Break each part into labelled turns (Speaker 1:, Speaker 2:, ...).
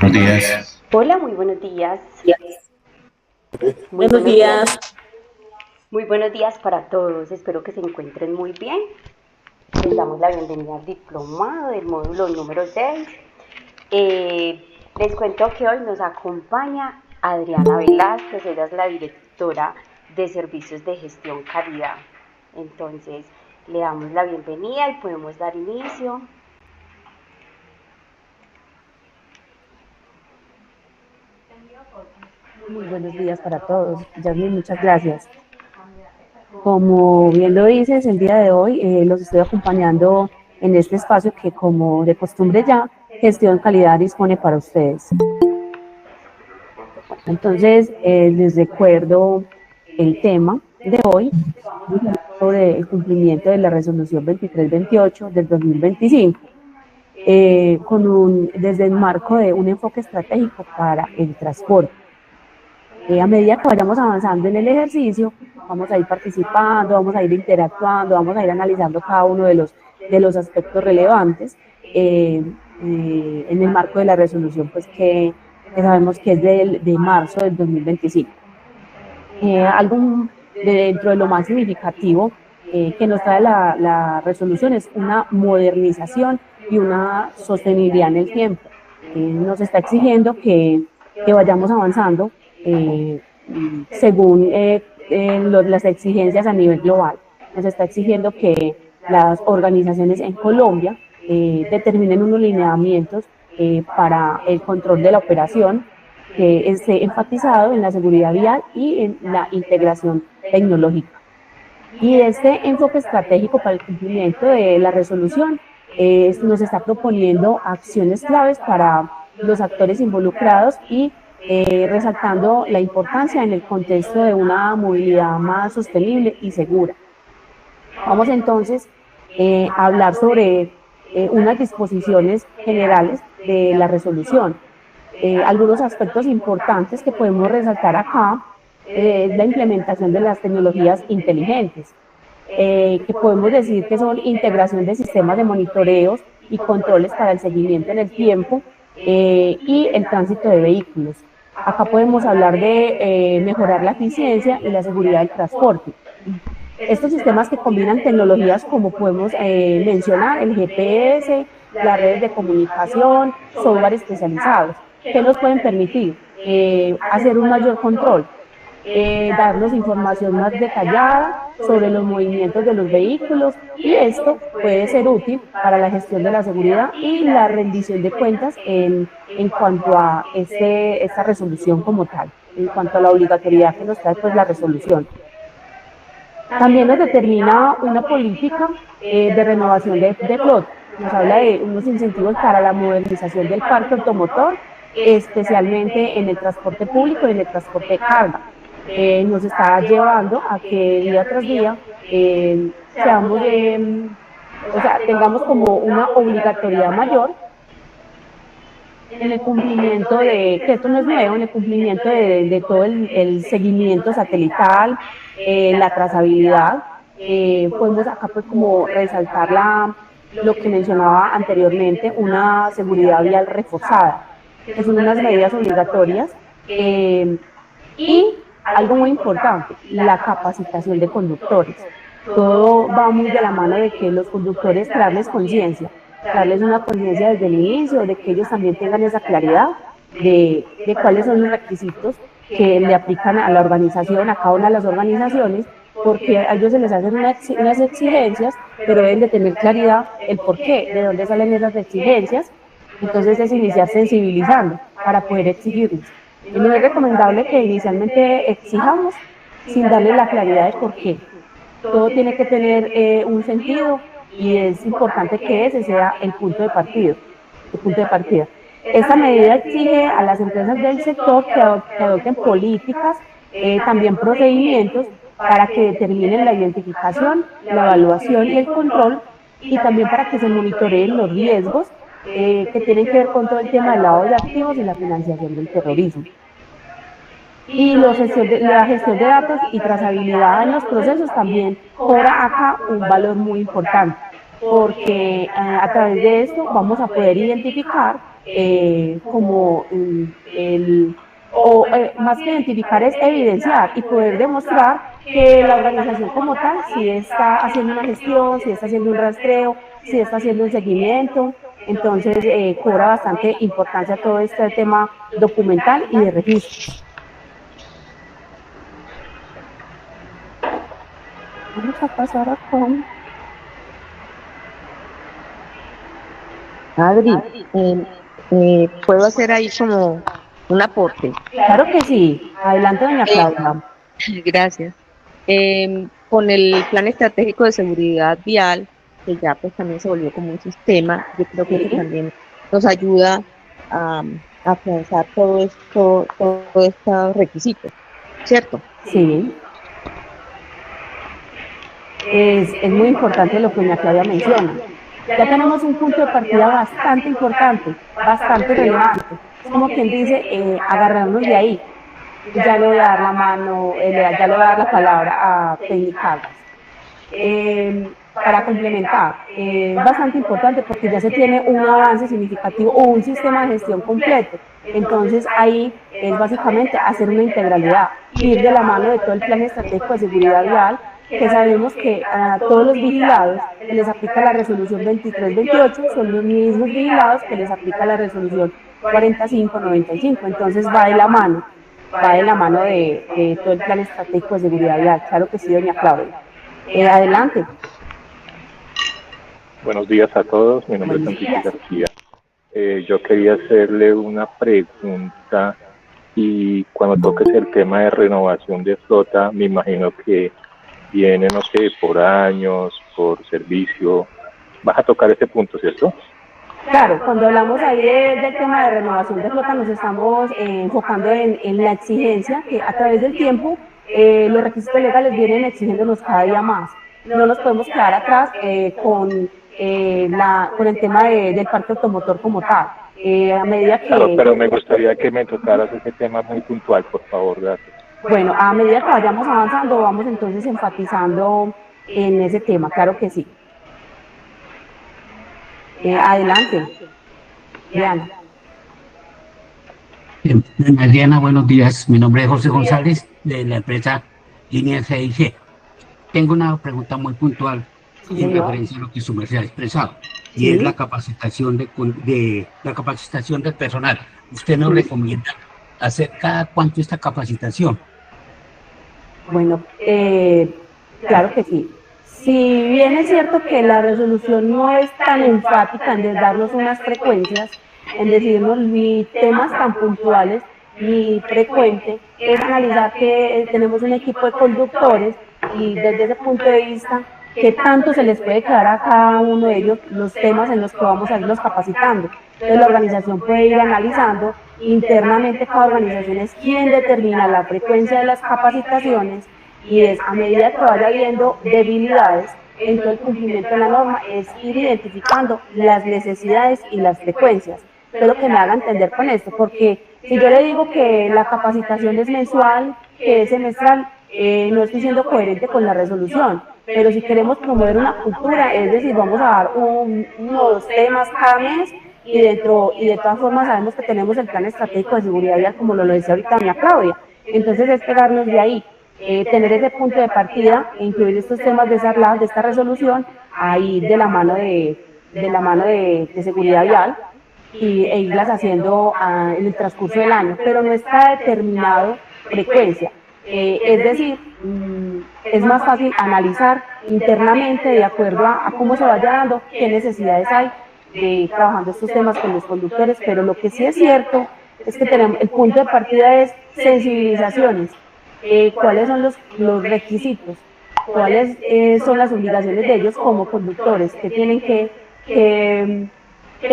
Speaker 1: Buenos días.
Speaker 2: Hola, muy buenos días. Muy
Speaker 3: Buenos
Speaker 2: buenos días.
Speaker 3: días.
Speaker 2: Muy buenos días para todos. Espero que se encuentren muy bien. Les damos la bienvenida al diplomado del módulo número 6. Les cuento que hoy nos acompaña Adriana Velázquez. Ella es la directora de Servicios de Gestión Calidad. Entonces, le damos la bienvenida y podemos dar inicio.
Speaker 3: Muy buenos días para todos. Yasmin, muchas gracias. Como bien lo dices, el día de hoy los estoy acompañando en este espacio que, como de costumbre ya, Gestión Calidad dispone para ustedes. Entonces, les recuerdo el tema de hoy, sobre el cumplimiento de la resolución 2328 del 2025, desde el marco de un enfoque estratégico para el transporte. A medida que vayamos avanzando en el ejercicio, vamos a ir participando, vamos a ir interactuando, vamos a ir analizando cada uno de los aspectos relevantes en el marco de la resolución, pues que sabemos que es de marzo del 2025. Algo dentro de lo más significativo que nos trae la resolución es una modernización y una sostenibilidad en el tiempo. Nos está exigiendo que vayamos avanzando según las exigencias a nivel global. Nos está exigiendo que las organizaciones en Colombia determinen unos lineamientos para el control de la operación, que esté enfatizado en la seguridad vial y en la integración tecnológica. Y este enfoque estratégico para el cumplimiento de la resolución nos está proponiendo acciones claves para los actores involucrados y resaltando la importancia en el contexto de una movilidad más sostenible y segura. Vamos entonces a hablar sobre unas disposiciones generales de la resolución. Algunos aspectos importantes que podemos resaltar acá es la implementación de las tecnologías inteligentes, que podemos decir que son integración de sistemas de monitoreos y controles para el seguimiento en el tiempo y el tránsito de vehículos. Acá podemos hablar de mejorar la eficiencia y la seguridad del transporte. Estos sistemas que combinan tecnologías como podemos mencionar el GPS, las redes de comunicación, software especializados, que nos pueden permitir hacer un mayor control, darnos información más detallada sobre los movimientos de los vehículos, y esto puede ser útil para la gestión de la seguridad y la rendición de cuentas en cuanto a esta resolución como tal, en cuanto a la obligatoriedad que nos trae pues la resolución. También nos determina una política de renovación de flota. Nos habla de unos incentivos para la modernización del parque automotor, especialmente en el transporte público y en el transporte de carga. Nos está llevando a que día tras día tengamos como una obligatoriedad mayor en el cumplimiento que esto no es nuevo, en el cumplimiento de todo el seguimiento satelital, la trazabilidad. Podemos acá pues como resaltar lo que mencionaba anteriormente, una seguridad vial reforzada, que son unas medidas obligatorias, y algo muy importante, la capacitación de conductores. Todo va muy de la mano de que los conductores crearles conciencia, darles una conciencia desde el inicio, de que ellos también tengan esa claridad de cuáles son los requisitos que le aplican a la organización, a cada una de las organizaciones, porque a ellos se les hacen unas exigencias, pero deben de tener claridad el por qué, de dónde salen esas exigencias. Entonces es iniciar sensibilizando para poder exigirles. Y no es recomendable que inicialmente exijamos sin darle la claridad de por qué. Todo tiene que tener un sentido, y es importante que ese sea el punto de partida. Esta medida exige a las empresas del sector que adopten políticas, también procedimientos para que determinen la identificación, la evaluación y el control, y también para que se monitoreen los riesgos que tienen que ver con todo el tema del lavado de activos y la financiación del terrorismo. Y la gestión de datos y trazabilidad en los procesos también cobra acá un valor muy importante. porque a través de esto vamos a poder identificar como más que identificar es evidenciar y poder demostrar que la organización como tal sí está haciendo una gestión, sí está haciendo un rastreo, sí está haciendo un seguimiento. Entonces cobra bastante importancia todo este tema documental y de registros. Vamos a pasar a con
Speaker 1: Adri, puedo hacer ahí como un aporte.
Speaker 3: Claro que sí. Adelante, doña Claudia.
Speaker 1: Gracias. Con el Plan Estratégico de Seguridad Vial, que ya pues también se volvió como un sistema, yo creo que eso
Speaker 3: Sí,
Speaker 1: también nos ayuda a afianzar todos estos requisitos, ¿cierto?
Speaker 3: sí. Es muy importante lo que doña Claudia menciona. Ya tenemos un punto de partida bastante importante, bastante relevante. Es como quien dice, agarrarnos de ahí. Ya le voy a dar la mano, ya le voy a dar la palabra a Penny Caldas. Para complementar, es bastante importante porque ya se tiene un avance significativo o un sistema de gestión completo. Entonces ahí es básicamente hacer una integralidad, ir de la mano de todo el plan estratégico de seguridad vial, que sabemos que a todos los vigilados que les aplica la resolución 2328 son los mismos vigilados que les aplica la resolución 4595. Entonces va de la mano de todo el plan estratégico de seguridad vial. Claro que sí, doña Claudia. Adelante.
Speaker 4: Buenos días a todos, mi nombre es Enrique García. Yo quería hacerle una pregunta y cuando toques el tema de renovación de flota, me imagino que viene, no sé, por años, por servicio. Vas a tocar ese punto, ¿cierto?
Speaker 3: Claro, cuando hablamos ahí del tema de renovación de flota, nos estamos enfocando en la exigencia que a través del tiempo los requisitos legales vienen exigiéndonos cada día más. No nos podemos quedar atrás con el tema del parque automotor como tal. A medida que...
Speaker 4: Claro, pero me gustaría que me tocaras ese tema muy puntual, por favor, gracias.
Speaker 3: Bueno, a medida que vayamos avanzando, vamos entonces enfatizando en ese tema, claro que sí. Adelante, Diana.
Speaker 5: Diana, buenos días. Mi nombre es José González, de la empresa Línea CIG. Tengo una pregunta muy puntual en referencia a lo que su merced ha expresado, y es la capacitación la capacitación del personal. ¿Usted nos recomienda hacer cada cuánto esta capacitación?
Speaker 3: Bueno, claro que sí. Si bien es cierto que la resolución no es tan enfática en darnos unas frecuencias, en decirnos ni temas tan puntuales ni frecuente, es analizar que tenemos un equipo de conductores y desde ese punto de vista, qué tanto se les puede quedar a cada uno de ellos los temas en los que vamos a irlos capacitando. Entonces la organización puede ir analizando internamente cada organización es quien determina la frecuencia de las capacitaciones y es a medida que vaya viendo debilidades en todo el cumplimiento de la norma, es ir identificando las necesidades y las frecuencias. Espero que me haga entender con esto, porque si yo le digo que la capacitación es mensual, que es semestral, no estoy siendo coherente con la resolución. Pero si queremos promover una cultura, es decir, vamos a dar uno o dos temas cada mes y de todas formas sabemos que tenemos el plan estratégico de seguridad vial, como lo decía ahorita doña Claudia. Entonces es pegarnos de ahí, tener ese punto de partida e incluir estos temas de esta resolución ahí de la mano de seguridad vial e irlas haciendo en el transcurso del año, pero no está determinado frecuencia. Es decir, es más fácil analizar internamente de acuerdo a cómo se vaya dando, qué necesidades hay de trabajando estos temas con los conductores, pero lo que sí es cierto es que el punto de partida es sensibilizaciones, cuáles son los requisitos, cuáles son las obligaciones de ellos como conductores, que tienen que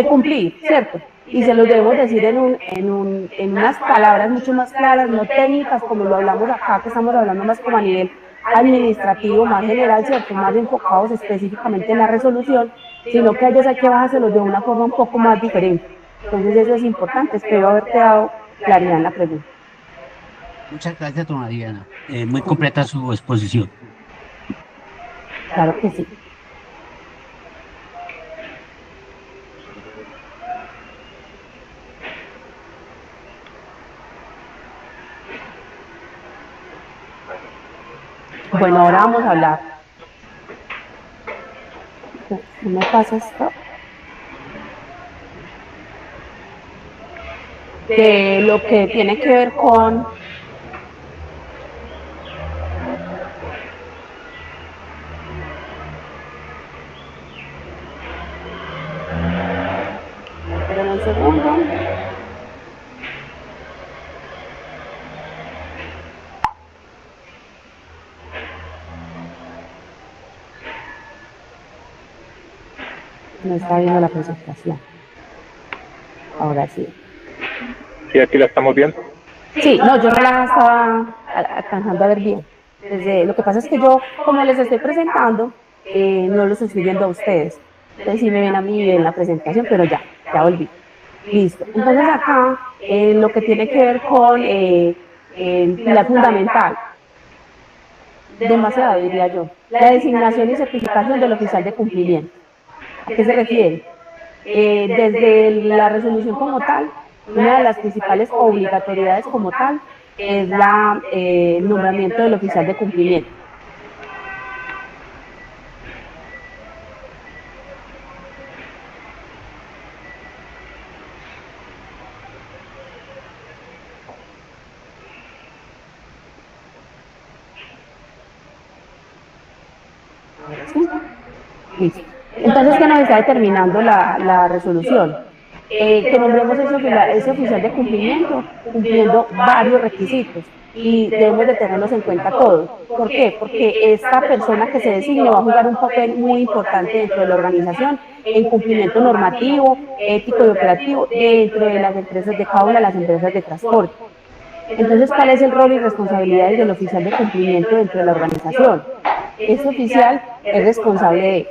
Speaker 3: cumplir, ¿cierto? Y se los debemos decir en unas palabras mucho más claras, no técnicas como lo hablamos acá, que estamos hablando más como a nivel administrativo, más general, ¿cierto? Más enfocados específicamente en la resolución, sino que a ellos hay que bajárselos de una forma un poco más diferente. Entonces eso es importante, espero haberte dado claridad en la pregunta.
Speaker 5: Muchas gracias, doña Diana. Muy completa su exposición.
Speaker 3: Claro que sí. Bueno, ahora vamos a hablar. ¿No me pasa esto? De lo que tiene que ver con un segundo. No está viendo la presentación. Ahora sí.
Speaker 4: ¿Sí, aquí la estamos viendo?
Speaker 3: Sí, no, yo no la estaba alcanzando a ver bien. Lo que pasa es que yo, como les estoy presentando, no los estoy viendo a ustedes. Entonces sí me ven a mí en la presentación, pero ya volví. Listo. Entonces acá, lo que tiene que ver con la fundamental, demasiado diría yo, la designación y certificación del oficial de cumplimiento. ¿A qué se refiere? Desde la resolución como tal, una de las principales obligatoriedades como tal es el nombramiento del oficial de cumplimiento. Listo. Entonces, ¿qué nos está determinando la resolución? Que nombremos ese oficial de cumplimiento cumpliendo varios requisitos y debemos de tenerlos en cuenta todos. ¿Por qué? Porque esta persona que se designe va a jugar un papel muy importante dentro de la organización en cumplimiento normativo, ético y operativo dentro de las empresas de cada una de las empresas de transporte. Entonces, ¿cuál es el rol y responsabilidades del oficial de cumplimiento dentro de la organización? Este oficial es responsable de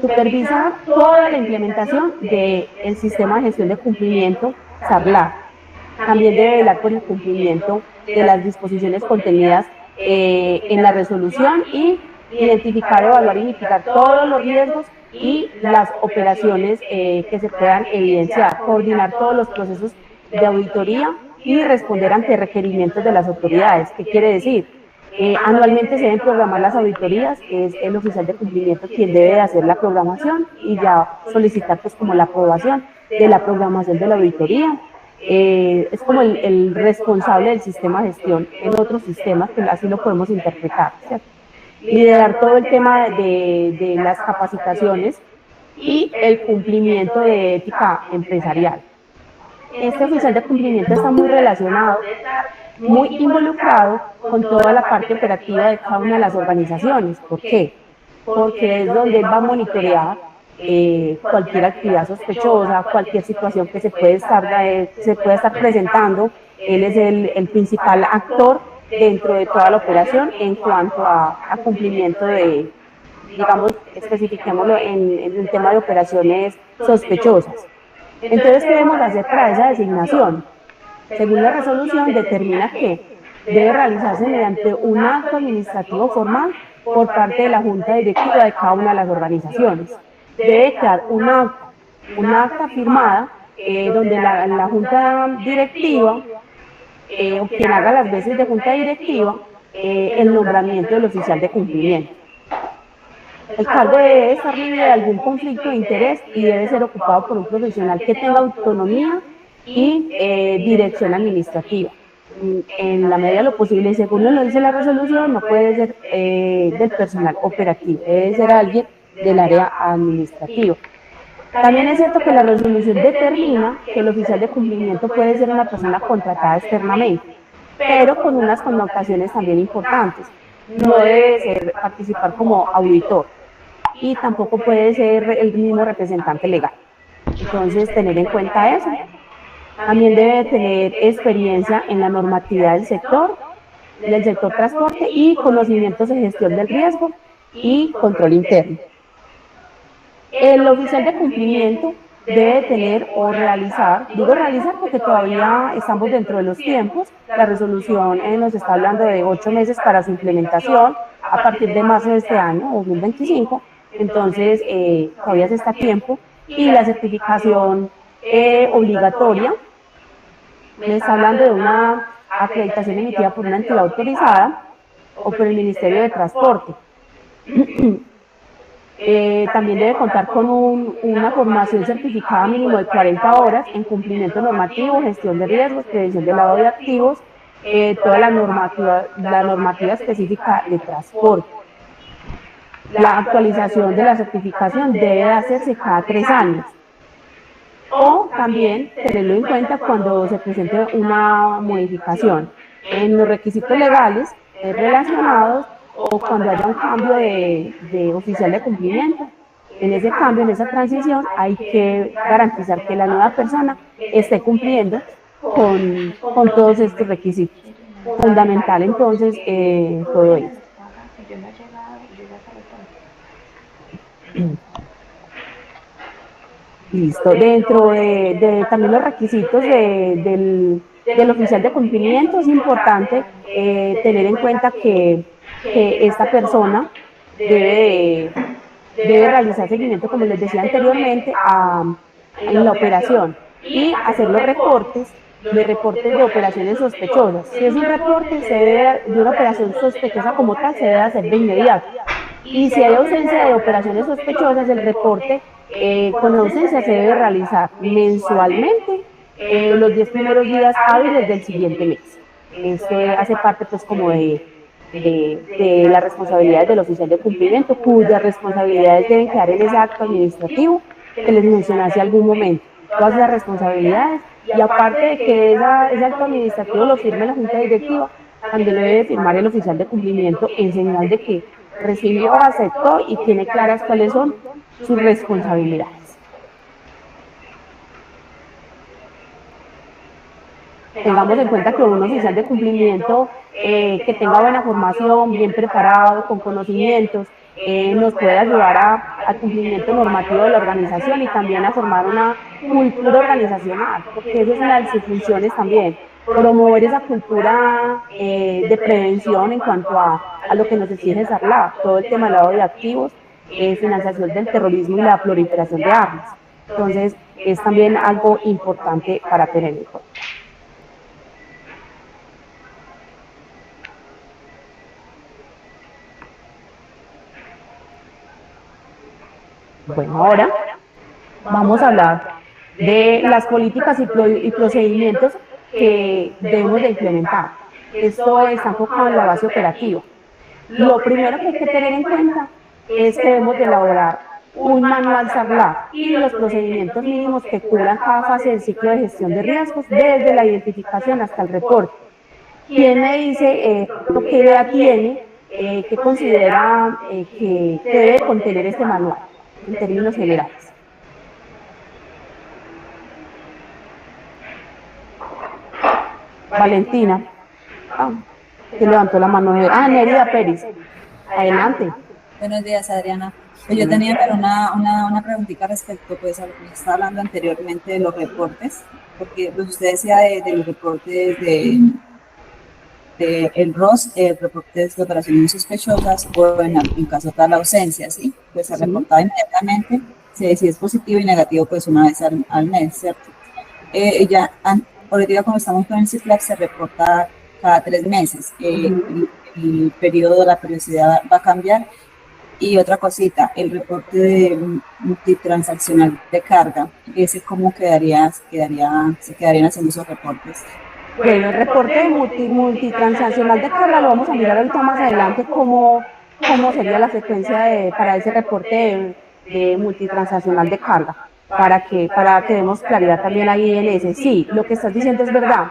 Speaker 3: supervisar toda la implementación del sistema de gestión de cumplimiento SARLAC. También debe velar por el cumplimiento de las disposiciones contenidas en la resolución y identificar, evaluar y mitigar todos los riesgos y las operaciones que se puedan evidenciar, coordinar todos los procesos de auditoría y responder ante requerimientos de las autoridades. ¿Qué quiere decir? Anualmente se deben programar las auditorías, es el oficial de cumplimiento quien debe de hacer la programación y ya solicitar pues como la aprobación de la programación de la auditoría. Es como el responsable del sistema de gestión en otros sistemas, que así lo podemos interpretar, ¿cierto? Liderar todo el tema de las capacitaciones y el cumplimiento de ética empresarial. Este oficial de cumplimiento está muy relacionado, muy involucrado con toda la parte operativa de cada una de las organizaciones. ¿Por qué? Porque es donde él va a monitorear cualquier actividad sospechosa, cualquier situación que se puede estar presentando. Él es el principal actor dentro de toda la operación en cuanto a cumplimiento de, digamos, especifiquémoslo en el tema de operaciones sospechosas. Entonces, ¿qué debemos hacer para esa designación? Según la resolución, determina que debe realizarse mediante un acto administrativo formal por parte de la Junta Directiva de cada una de las organizaciones. Debe quedar una acta firmada donde la Junta Directiva o quien haga las veces de Junta Directiva el nombramiento del oficial de cumplimiento. El cargo debe estar libre de algún conflicto de interés y debe ser ocupado por un profesional que tenga autonomía y dirección administrativa. En la medida de lo posible, según lo dice la resolución, no puede ser del personal operativo, debe ser alguien del área administrativa. También es cierto que la resolución determina que el oficial de cumplimiento puede ser una persona contratada externamente, pero con unas connotaciones también importantes. No debe participar como auditor y tampoco puede ser el mismo representante legal. Entonces, tener en cuenta eso. También debe tener experiencia en la normatividad del sector transporte y conocimientos de gestión del riesgo y control interno. El oficial de cumplimiento debe tener o realizar, digo realizar porque todavía estamos dentro de los tiempos, la resolución nos está hablando de 8 meses para su implementación a partir de marzo de este año, 2025, entonces todavía se está a tiempo, y la certificación obligatoria, me está hablando de una acreditación emitida por una entidad autorizada o por el Ministerio de Transporte. También debe contar con una formación certificada mínimo de 40 horas en cumplimiento normativo, gestión de riesgos, prevención de lavado de activos, toda la normativa específica de transporte. La actualización de la certificación debe hacerse cada 3 años. O también tenerlo en cuenta cuando se presente una modificación en los requisitos legales relacionados o cuando haya un cambio de oficial de cumplimiento. En ese cambio, en esa transición, hay que garantizar que la nueva persona esté cumpliendo con todos estos requisitos. Fundamental entonces todo esto. Listo. Dentro de también los requisitos del oficial de cumplimiento es importante tener en cuenta que esta persona debe realizar seguimiento, como les decía anteriormente, en la operación y hacer los reportes de operaciones sospechosas. Si es un reporte de una operación sospechosa como tal, se debe hacer de inmediato. Y si hay ausencia de operaciones sospechosas, el reporte con ausencia se debe realizar mensualmente los 10 primeros días hábiles del siguiente mes. Esto hace parte pues como de las responsabilidades del oficial de cumplimiento, cuyas responsabilidades deben quedar en ese acto administrativo que les mencioné hace algún momento. Todas esas responsabilidades, y aparte de que ese acto administrativo lo firme la Junta Directiva, también lo debe firmar el oficial de cumplimiento en señal de que recibió, aceptó y tiene claras cuáles son sus responsabilidades. Tengamos en cuenta que un oficial de cumplimiento que tenga buena formación, bien preparado, con conocimientos, nos puede ayudar al cumplimiento normativo de la organización y también a formar una cultura organizacional, porque esa es una de sus funciones también, promover esa cultura de prevención en cuanto a lo que nos exige SARLAF, todo el tema del lavado de activos, financiación del terrorismo y la proliferación de armas. Entonces, es también algo importante para tener en cuenta. Bueno, ahora vamos a hablar de las políticas y procedimientos que debemos de implementar. Esto está enfocado en la base operativa. Lo primero que hay que tener en cuenta es que debemos de elaborar un manual SARLAF y los procedimientos mínimos que cubran cada fase del ciclo de gestión de riesgos, desde la identificación hasta el reporte. ¿Quién me dice qué idea tiene, qué considera que debe contener este manual en términos generales? Valentina, que levantó la mano. Nerida Pérez, adelante.
Speaker 6: Buenos días, Adriana. Pues yo tenía una preguntita respecto pues, a lo que me estaba hablando anteriormente de los reportes, porque pues, usted decía de los reportes de el ROS, reportes de operaciones sospechosas o en caso tal ausencia, ¿sí? Pues se reportaba inmediatamente, si es positivo y negativo, pues una vez al mes, ¿cierto? Ahorita como estamos con el CIFLAC, se reporta cada 3 meses. El periodo, la periodicidad va a cambiar. Y otra cosita, el reporte de multitransaccional de carga, ese cómo se quedarían haciendo esos reportes.
Speaker 3: Bueno, el reporte multitransaccional de carga lo vamos a mirar ahorita más adelante cómo sería la frecuencia para ese reporte de multitransaccional de carga, para que demos claridad también ahí en ese. Sí, lo que estás diciendo es verdad,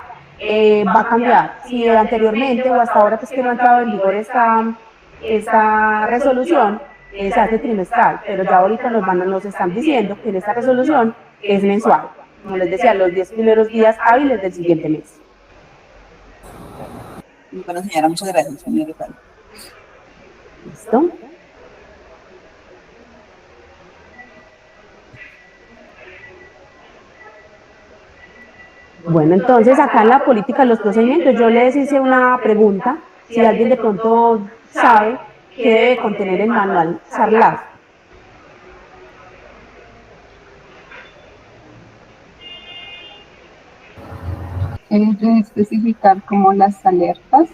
Speaker 3: va a cambiar. Si anteriormente o hasta ahora pues que no ha entrado en vigor esta resolución, se hace trimestral, pero ya ahorita nos están diciendo que en esta resolución es mensual, como les decía, los 10 primeros días hábiles del siguiente mes.
Speaker 6: Bueno, señora, muchas gracias, señora.
Speaker 3: ¿Listo? Bueno, entonces acá en la política de los procedimientos yo les hice una pregunta, si alguien de pronto sabe qué debe contener el manual SARLAF.
Speaker 7: Debe especificar como las alertas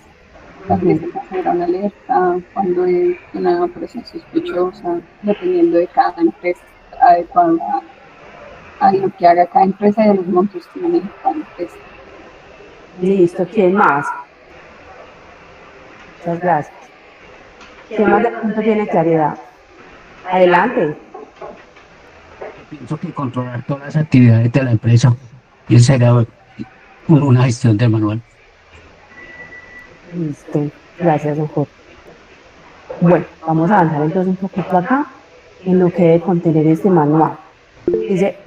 Speaker 6: la gente genera una alerta cuando es una operación sospechosa, dependiendo de cada empresa, adecuado a lo que haga cada empresa y a los montos que maneja cada empresa.
Speaker 3: Listo, ¿quién más? Muchas gracias. ¿Quién más de pronto tiene claridad? Adelante.
Speaker 5: Pienso que controlar todas las actividades de la empresa y será una gestión del manual.
Speaker 3: Listo, gracias, don Jorge. Bueno, vamos a avanzar entonces un poquito acá en lo que debe contener este manual. Dice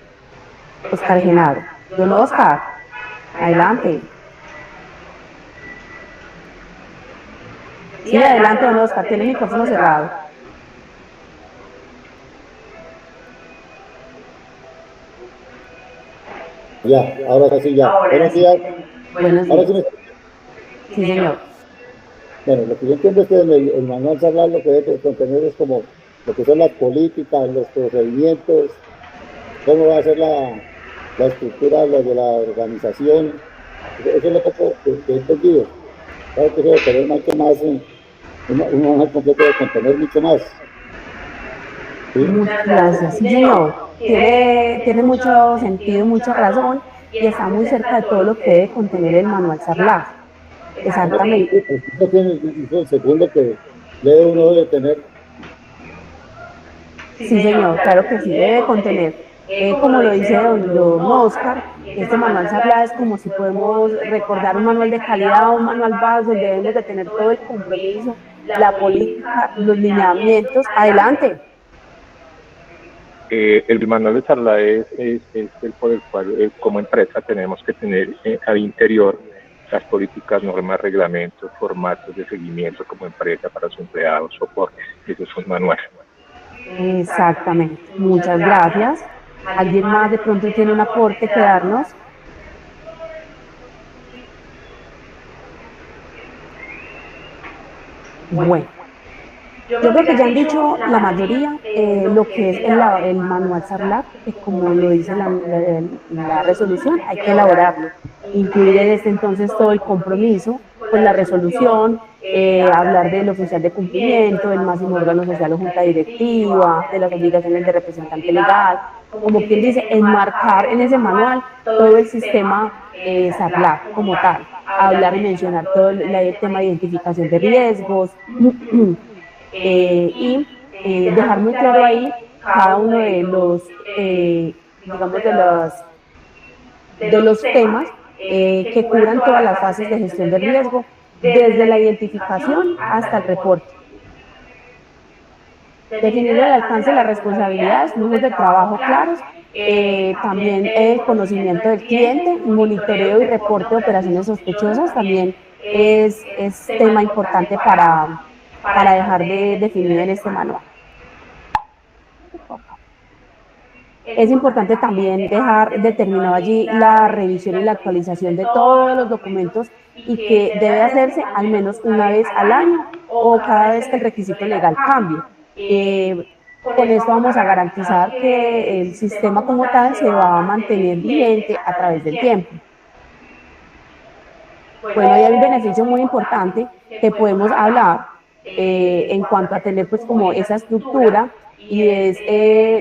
Speaker 3: Oscar Genaro. Don Oscar, adelante. Sí, adelante, don Oscar, tiene el micrófono cerrado.
Speaker 7: Ya, ahora sí, ya. Buenos días.
Speaker 3: Buenos días.
Speaker 7: Ahora sí me...
Speaker 3: Sí, señor.
Speaker 7: Bueno, lo que yo entiendo es que el manual Sarlat lo que debe contener es como lo que son las políticas, los procedimientos, cómo va a ser la estructura de la organización. Eso es lo poco que he entendido. Claro que eso debe tener mucho más, un manual completo debe contener mucho más. ¿Sí?
Speaker 3: Muchas gracias. Sí, señor. Tiene mucho sentido, mucha razón y está muy cerca de todo lo que debe contener el manual Sarlat. Exactamente.
Speaker 7: Eso tiene el segundo que uno debe tener.
Speaker 3: Sí, señor, claro que sí, debe contener. Como lo dice don Oscar, este manual Sarlat es como si podemos recordar un manual de calidad, un manual básico, donde debemos de tener todo el compromiso, la política, los lineamientos. Adelante.
Speaker 4: El manual de Sarlat es el por el cual como empresa tenemos que tener al interior las políticas, normas, reglamentos, formatos de seguimiento como empresa para sus empleados, soporte. Eso es un manual.
Speaker 3: Exactamente. Muchas gracias. ¿Alguien más de pronto tiene un aporte que darnos? Bueno. Yo creo que ya han dicho la mayoría lo que es el manual Sarlat, que como lo dice la resolución, hay que elaborarlo, incluir en este entonces todo el compromiso con la resolución, hablar del oficial de cumplimiento, del máximo órgano social o junta directiva, de las obligaciones de representante legal, como quien dice, enmarcar en ese manual todo el sistema Sarlat como tal, hablar y mencionar todo el tema de identificación de riesgos, y dejar muy claro ahí cada uno de los, digamos, de los temas que cubran todas las fases de gestión de riesgo, desde la identificación hasta el reporte. Definir el alcance de las responsabilidades, flujos de trabajo claros, también el conocimiento del cliente, monitoreo y reporte de operaciones sospechosas también es tema importante para dejar de definir en este manual. Es importante también dejar determinado allí la revisión y la actualización de todos los documentos y que debe hacerse al menos una vez al año o cada vez que el requisito legal cambie. Con esto vamos a garantizar que el sistema como tal se va a mantener vigente a través del tiempo. Bueno, hay un beneficio muy importante que podemos hablar en cuanto a tener pues como esa estructura y es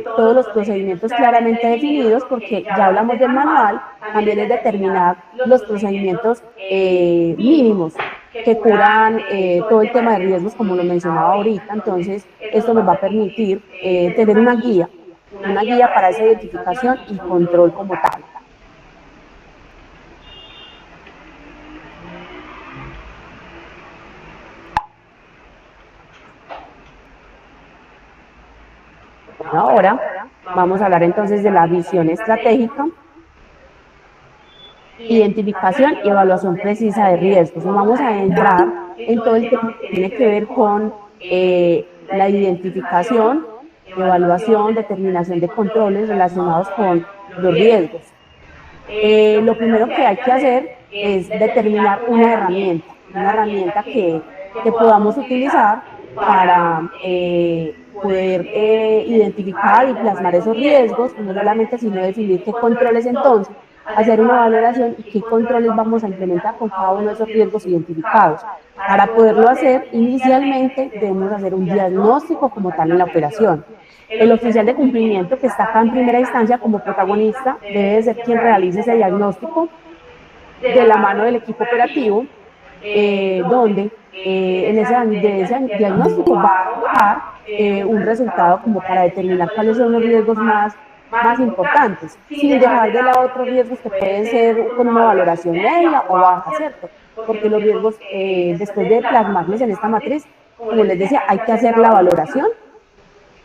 Speaker 3: todos los procedimientos claramente definidos, porque ya hablamos del manual, también es determinar los procedimientos mínimos que cubran todo el tema de riesgos como lo mencionaba ahorita. Entonces esto nos va a permitir tener una guía para esa identificación y control como tal. Ahora vamos a hablar entonces de la visión estratégica, identificación y evaluación precisa de riesgos. Vamos a entrar en todo el tema que tiene que ver con la identificación, evaluación, determinación de controles relacionados con los riesgos. Lo primero que hay que hacer es determinar una herramienta que podamos utilizar para poder identificar y plasmar esos riesgos, no solamente sino definir qué controles entonces hacer una valoración y qué controles vamos a implementar con cada uno de esos riesgos identificados. Para poderlo hacer, inicialmente debemos hacer un diagnóstico como tal en la operación. El oficial de cumplimiento, que está acá en primera instancia como protagonista, debe de ser quien realice ese diagnóstico de la mano del equipo operativo, donde en ese diagnóstico va a arrojar un resultado como para determinar cuáles son los riesgos más importantes, sin dejar de lado otros riesgos que pueden ser con una valoración media o baja, ¿cierto? Porque los riesgos, después de plasmarlos en esta matriz, como les decía, hay que hacer la valoración.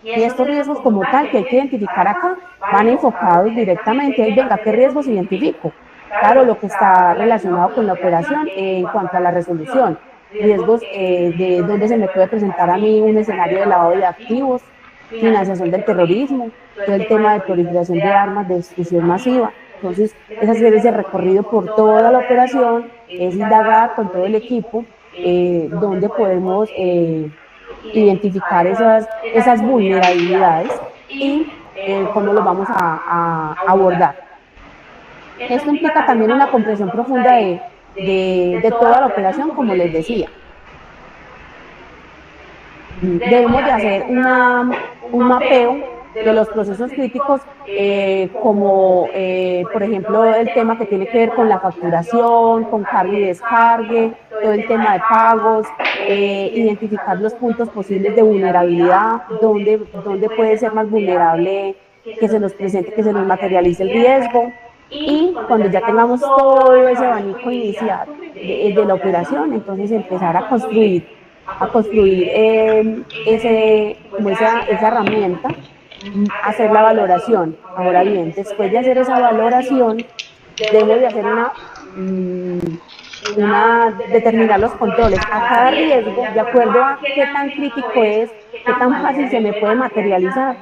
Speaker 3: Y estos riesgos como tal que hay que identificar acá van enfocados directamente, venga, ¿qué riesgos identifico? Claro, lo que está relacionado con la operación en cuanto a la resolución, riesgos de dónde se me puede presentar a mí un escenario de lavado de activos, financiación del terrorismo, todo el tema de proliferación de armas, de destrucción masiva. Entonces, es hacer ese recorrido por toda la operación, es indagar con todo el equipo, donde podemos identificar esas vulnerabilidades y cómo los vamos a abordar. Esto implica también una comprensión profunda de toda la operación, como les decía. Debemos de hacer un mapeo de los procesos críticos, como por ejemplo el tema que tiene que ver con la facturación, con carga y descargue, todo el tema de pagos, identificar los puntos posibles de vulnerabilidad, dónde puede ser más vulnerable que se nos presente, que se nos materialice el riesgo. Y cuando ya tengamos todo ese abanico inicial de la operación, entonces empezar a construir esa herramienta, hacer la valoración. Ahora bien, después de hacer esa valoración, debemos de hacer determinar los controles a cada riesgo, de acuerdo a qué tan crítico es, qué tan fácil se me puede materializar,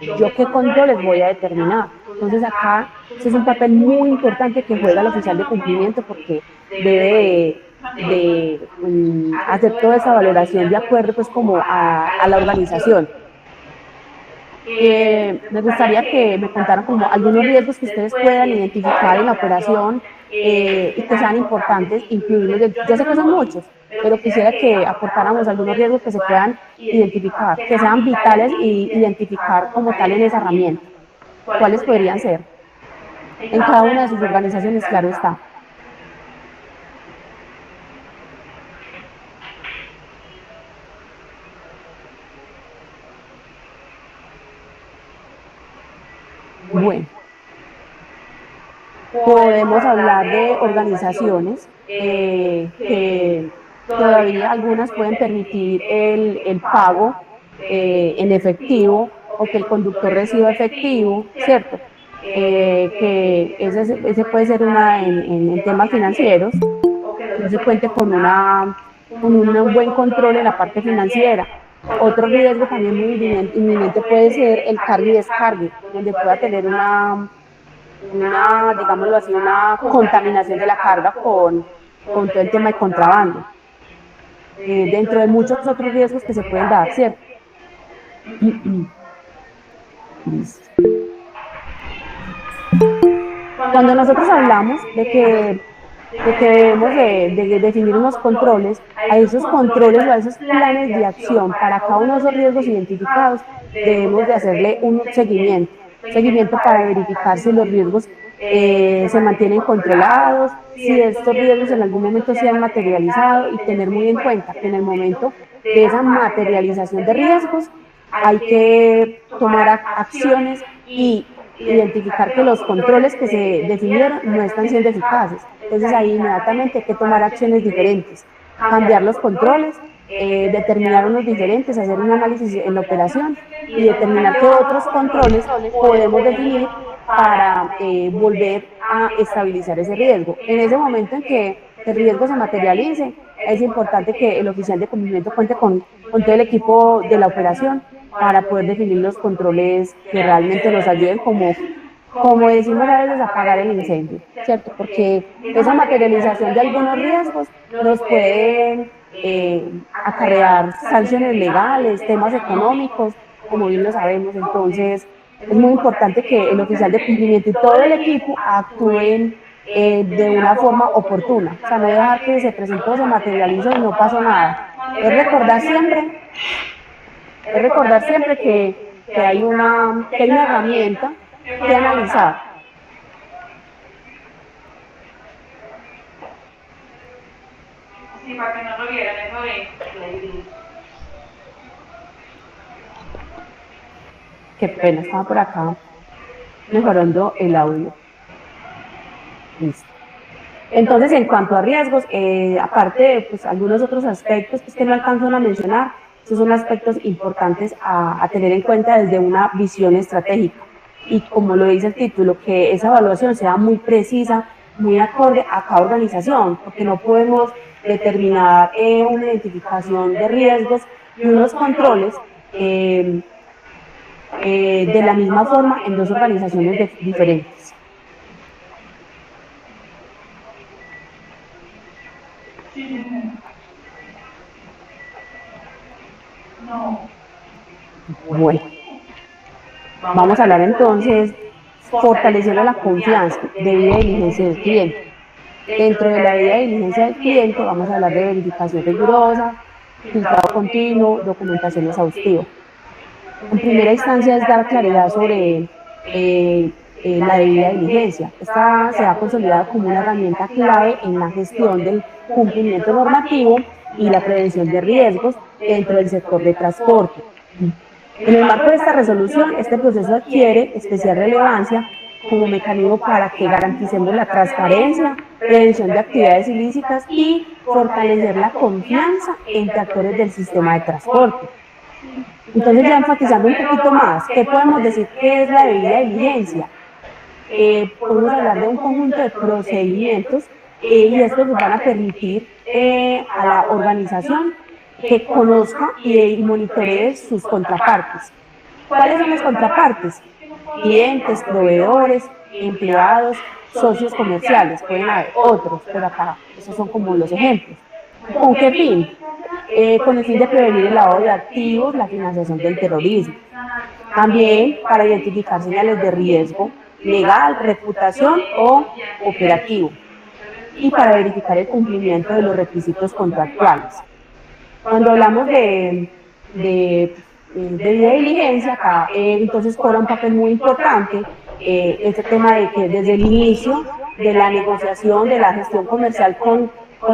Speaker 3: yo qué controles voy a determinar. Entonces acá ese es un papel muy importante que juega el oficial de cumplimiento, porque debe de hacer toda esa valoración de acuerdo pues como a la organización. Me gustaría que me contaran como algunos riesgos que ustedes puedan identificar en la operación, y que sean importantes incluirlos. Yo sé que son muchos, pero quisiera que aportáramos algunos riesgos que se puedan identificar, que sean vitales y identificar como tal en esa herramienta. ¿Cuáles podrían ser? En cada una de sus organizaciones, claro está. Bueno, podemos hablar de organizaciones que todavía algunas pueden permitir el pago en efectivo, o que el conductor reciba efectivo, ¿cierto? Que ese puede ser en temas financieros, que se cuente con un buen control en la parte financiera. Otro riesgo también muy inminente puede ser el cargue y descargue, donde pueda tener digámoslo así, una contaminación de la carga con todo el tema de contrabando, dentro de muchos otros riesgos que se pueden dar, ¿cierto? Cuando nosotros hablamos de que debemos de definir unos controles, a esos controles o a esos planes de acción para cada uno de esos riesgos identificados, debemos de hacerle un seguimiento para verificar si los riesgos se mantienen controlados, si estos riesgos en algún momento se han materializado, y tener muy en cuenta que en el momento de esa materialización de riesgos hay que tomar acciones y identificar que los controles que se definieron no están siendo eficaces. Entonces ahí inmediatamente hay que tomar acciones diferentes, cambiar los controles, determinar unos diferentes, hacer un análisis en la operación y determinar qué otros controles podemos definir para volver a estabilizar ese riesgo. En ese momento en que el riesgo se materialice, es importante que el oficial de cumplimiento cuente con todo el equipo de la operación para poder definir los controles que realmente nos ayuden, como decimos a veces, a apagar el incendio, ¿cierto? Porque esa materialización de algunos riesgos nos pueden acarrear sanciones legales, temas económicos, como bien lo sabemos. Entonces, Es muy importante que el oficial de cumplimiento y todo el equipo actúen de una forma oportuna, o sea, no dejar que se presentó, se materializó y no pasó nada. Es recordar siempre que hay una herramienta que analizar.
Speaker 8: Sí, para que no lo vieran, eso es.
Speaker 3: Qué pena, estaba por acá mejorando el audio. Listo. Entonces, en cuanto a riesgos, aparte de pues, algunos otros aspectos pues, que no alcanzan a mencionar, esos son aspectos importantes a tener en cuenta desde una visión estratégica. Y como lo dice el título, que esa evaluación sea muy precisa, muy acorde a cada organización, porque no podemos determinar una identificación de riesgos y unos controles de la misma forma en dos organizaciones diferentes. Bueno, vamos a hablar entonces fortaleciendo la confianza debida diligencia del cliente. Dentro de la debida diligencia del cliente vamos a hablar de verificación rigurosa, filtrado continuo, documentación exhaustiva. En primera instancia es dar claridad sobre la debida diligencia. Esta se ha consolidado como una herramienta clave en la gestión del cumplimiento normativo y la prevención de riesgos dentro del sector de transporte. En el marco de esta resolución, este proceso adquiere especial relevancia como mecanismo para que garanticemos la transparencia, prevención de actividades ilícitas y fortalecer la confianza entre actores del sistema de transporte. Entonces, ya enfatizando un poquito más, ¿qué podemos decir que es la debida diligencia? Podemos hablar de un conjunto de procedimientos y estos nos van a permitir a la organización que conozca y monitoree sus contrapartes. ¿Cuáles son las contrapartes? Clientes, proveedores, empleados, socios comerciales, pueden haber otros, pero acá esos son como los ejemplos. ¿Con qué fin? Con el fin de prevenir el lavado de activos, la financiación del terrorismo. También para identificar señales de riesgo legal, reputación o operativo. Y para verificar el cumplimiento de los requisitos contractuales. Cuando hablamos de debida diligencia, acá entonces cobra un papel muy importante este tema de que desde el inicio de la negociación, de la gestión comercial con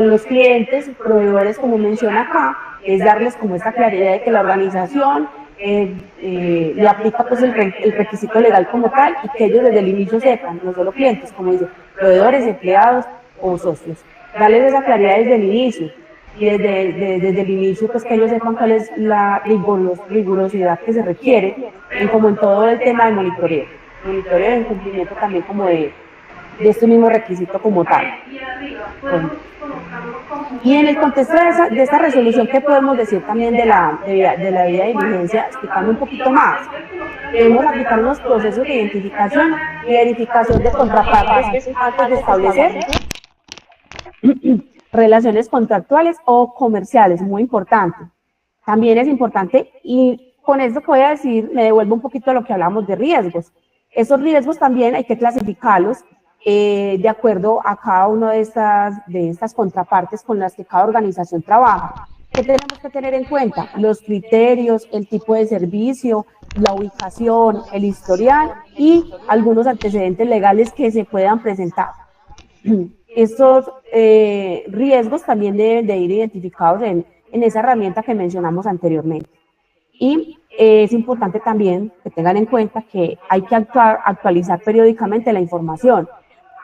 Speaker 3: los clientes, proveedores, como menciona acá, es darles como esta claridad de que la organización le aplica pues el requisito legal como tal y que ellos desde el inicio sepan, no solo clientes, como dice, proveedores, empleados o socios. Darles esa claridad desde el inicio y desde el inicio pues que ellos sepan cuál es la rigurosidad que se requiere como en todo el tema de monitoreo y cumplimiento también como de este mismo requisito como tal. Bueno. Y en el contexto de esta resolución, ¿qué podemos decir también de la debida diligencia? Explicando un poquito más. Debemos aplicar unos procesos de identificación y verificación de contrapartes antes de establecer relaciones contractuales o comerciales, muy importante. También es importante, y con esto que voy a decir, me devuelvo un poquito a lo que hablamos de riesgos. Esos riesgos también hay que clasificarlos de acuerdo a cada una de estas contrapartes con las que cada organización trabaja. ¿Qué tenemos que tener en cuenta? Los criterios, el tipo de servicio, la ubicación, el historial y algunos antecedentes legales que se puedan presentar. Estos riesgos también deben de ir identificados en esa herramienta que mencionamos anteriormente. Y es importante también que tengan en cuenta que hay que actualizar periódicamente la información.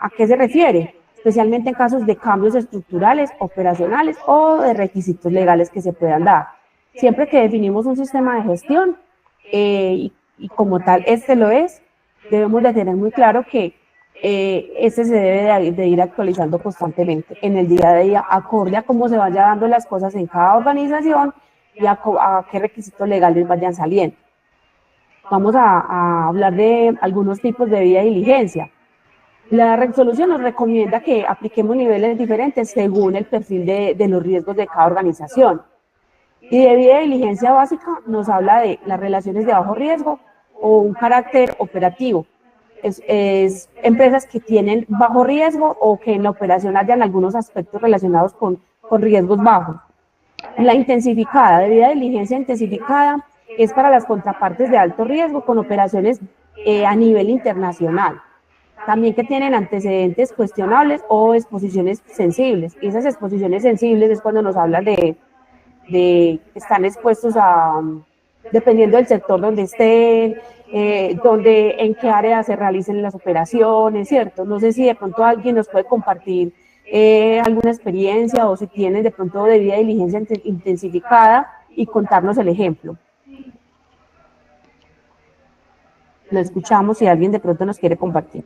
Speaker 3: ¿A qué se refiere? Especialmente en casos de cambios estructurales, operacionales o de requisitos legales que se puedan dar. Siempre que definimos un sistema de gestión, y como tal este lo es, debemos de tener muy claro que este se debe de ir actualizando constantemente en el día a día, acorde a cómo se vayan dando las cosas en cada organización y a qué requisitos legales vayan saliendo. Vamos a hablar de algunos tipos de debida diligencia. La resolución nos recomienda que apliquemos niveles diferentes según el perfil de los riesgos de cada organización. Y debida diligencia básica nos habla de las relaciones de bajo riesgo o un carácter operativo. Es empresas que tienen bajo riesgo o que en la operación hayan algunos aspectos relacionados con riesgos bajos. La intensificada, debida diligencia intensificada, es para las contrapartes de alto riesgo con operaciones a nivel internacional. También que tienen antecedentes cuestionables o exposiciones sensibles. Y esas exposiciones sensibles es cuando nos hablan de están expuestos a, dependiendo del sector donde estén, en qué área se realicen las operaciones, ¿cierto? No sé si de pronto alguien nos puede compartir alguna experiencia o si tienen de pronto debida diligencia intensificada y contarnos el ejemplo. Lo escuchamos si alguien de pronto nos quiere compartir.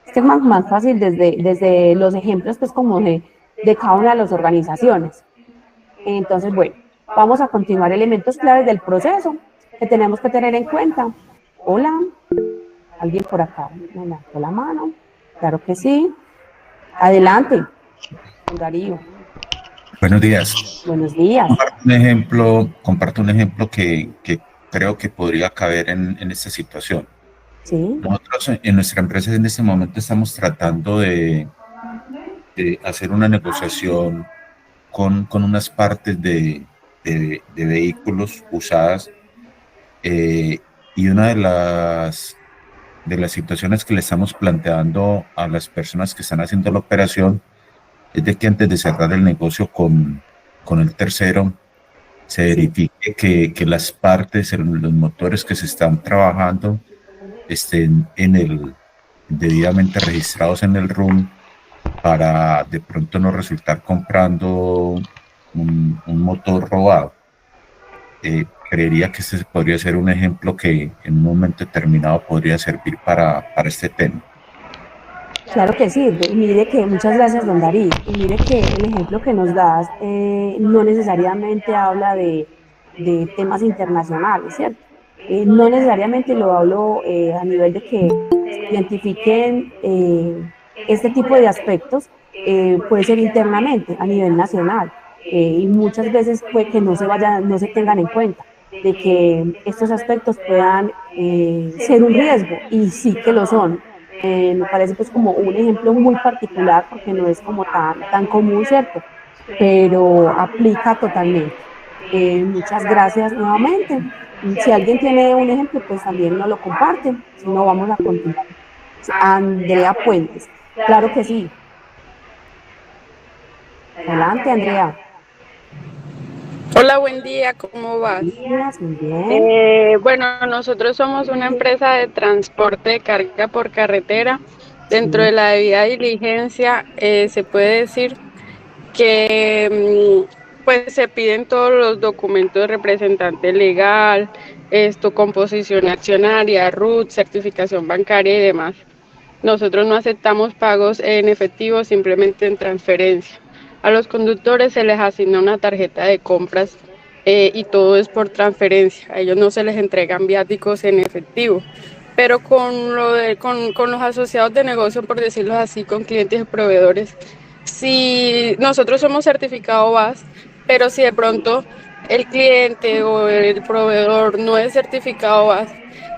Speaker 3: Es que es más fácil desde los ejemplos pues como de cada una de las organizaciones. Entonces, bueno, vamos a continuar elementos claves del proceso que tenemos que tener en cuenta. Hola, alguien por acá me levantó la mano, claro que sí. Adelante, Darío.
Speaker 9: Buenos días.
Speaker 3: Buenos días.
Speaker 9: Comparto un ejemplo que creo que podría caber en esta situación.
Speaker 3: Sí.
Speaker 9: Nosotros en nuestra empresa en este momento estamos tratando de hacer una negociación con unas partes de vehículos usadas y una de las situaciones que le estamos planteando a las personas que están haciendo la operación es de que antes de cerrar el negocio con el tercero se verifique que las partes, los motores que se están trabajando estén debidamente registrados en el RUN para de pronto no resultar comprando un motor robado. Creería que este podría ser un ejemplo que en un momento determinado podría servir para este tema.
Speaker 3: Claro que sí, mire que muchas gracias, don Darío, y mire que el ejemplo que nos das no necesariamente habla de temas internacionales, ¿cierto? No necesariamente lo hablo a nivel de que identifiquen este tipo de aspectos, puede ser internamente, a nivel nacional, y muchas veces puede que no se tengan en cuenta de que estos aspectos puedan ser un riesgo, y sí que lo son. Me parece pues como un ejemplo muy particular porque no es como tan común, ¿cierto? Pero aplica totalmente. Muchas gracias nuevamente. Si alguien tiene un ejemplo, pues también nos lo comparte. Si no, vamos a continuar. Andrea Puentes. Claro que sí. Adelante, Andrea.
Speaker 10: Hola, buen día, ¿cómo vas?
Speaker 3: Muy bien.
Speaker 10: Bueno, nosotros somos una empresa de transporte de carga por carretera. Dentro de la debida diligencia se puede decir que pues se piden todos los documentos de representante legal, composición accionaria, RUT, certificación bancaria y demás. Nosotros no aceptamos pagos en efectivo, simplemente en transferencia. A los conductores se les asigna una tarjeta de compras y todo es por transferencia. A ellos no se les entregan viáticos en efectivo. Pero con los asociados de negocio, por decirlo así, con clientes y proveedores, si nosotros somos certificado VAS, pero si de pronto el cliente o el proveedor no es certificado VAS,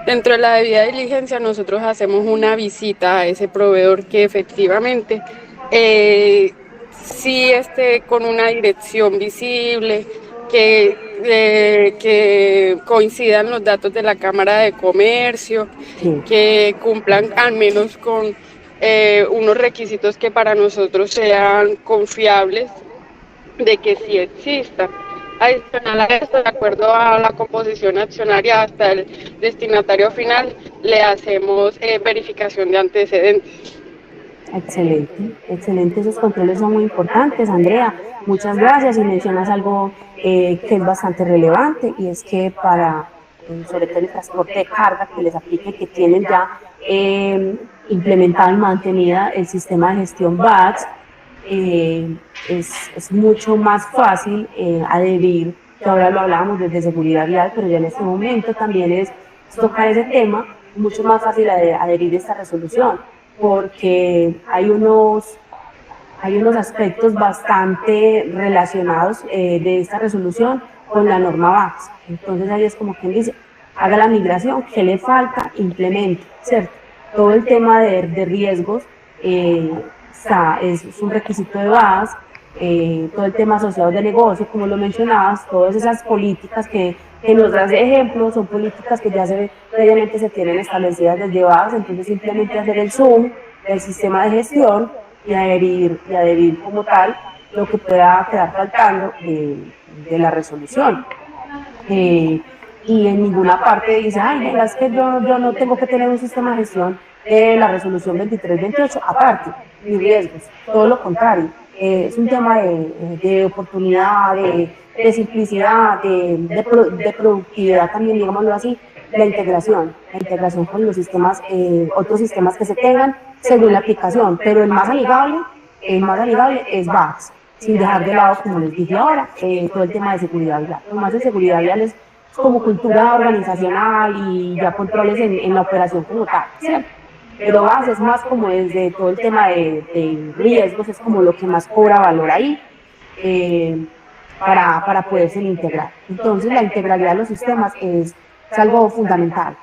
Speaker 10: dentro de la debida diligencia nosotros hacemos una visita a ese proveedor que efectivamente sí esté con una dirección visible, que coincidan los datos de la Cámara de Comercio, que cumplan al menos con unos requisitos que para nosotros sean confiables de que sí existan. Adicional a esto, de acuerdo a la composición accionaria hasta el destinatario final, le hacemos verificación de antecedentes.
Speaker 3: Excelente, excelente, esos controles son muy importantes, Andrea. Muchas gracias, y mencionas algo que es bastante relevante, y es que para, sobre todo el transporte de carga, que les aplique, que tienen ya implementado y mantenida el sistema de gestión BATS, es mucho más fácil adherir que ahora lo hablábamos desde seguridad vial, pero ya en este momento también es tocar ese tema, mucho más fácil adherir a esta resolución, porque hay unos aspectos bastante relacionados de esta resolución con la norma VAX. Entonces ahí es como quien dice, haga la migración, ¿qué le falta? Implemente, ¿cierto? Todo el tema de riesgos es un requisito de VAX, todo el tema asociado de negocio, como lo mencionabas, todas esas políticas que nos das de ejemplo, son políticas que ya previamente se tienen establecidas desde VAX, entonces simplemente hacer el zoom del sistema de gestión y adherir como tal lo que pueda quedar faltando de la resolución. Y en ninguna parte dice, ay, venga, es que yo no tengo que tener un sistema de gestión de la resolución 2328 aparte, ni riesgos, todo lo contrario. Es un tema de oportunidad, de simplicidad, de productividad también, digámoslo así, la integración con los sistemas, otros sistemas que se tengan según la aplicación, pero el más amigable es VAX, sin dejar de lado, como les dije ahora, todo el tema de seguridad vial. Lo más de seguridad vial es como cultura organizacional y ya controles en la operación como tal, ¿cierto? Pero VAX es más como desde todo el tema de riesgos, es como lo que más cobra valor ahí para poderse integrar. Entonces la integralidad de los sistemas es algo fundamental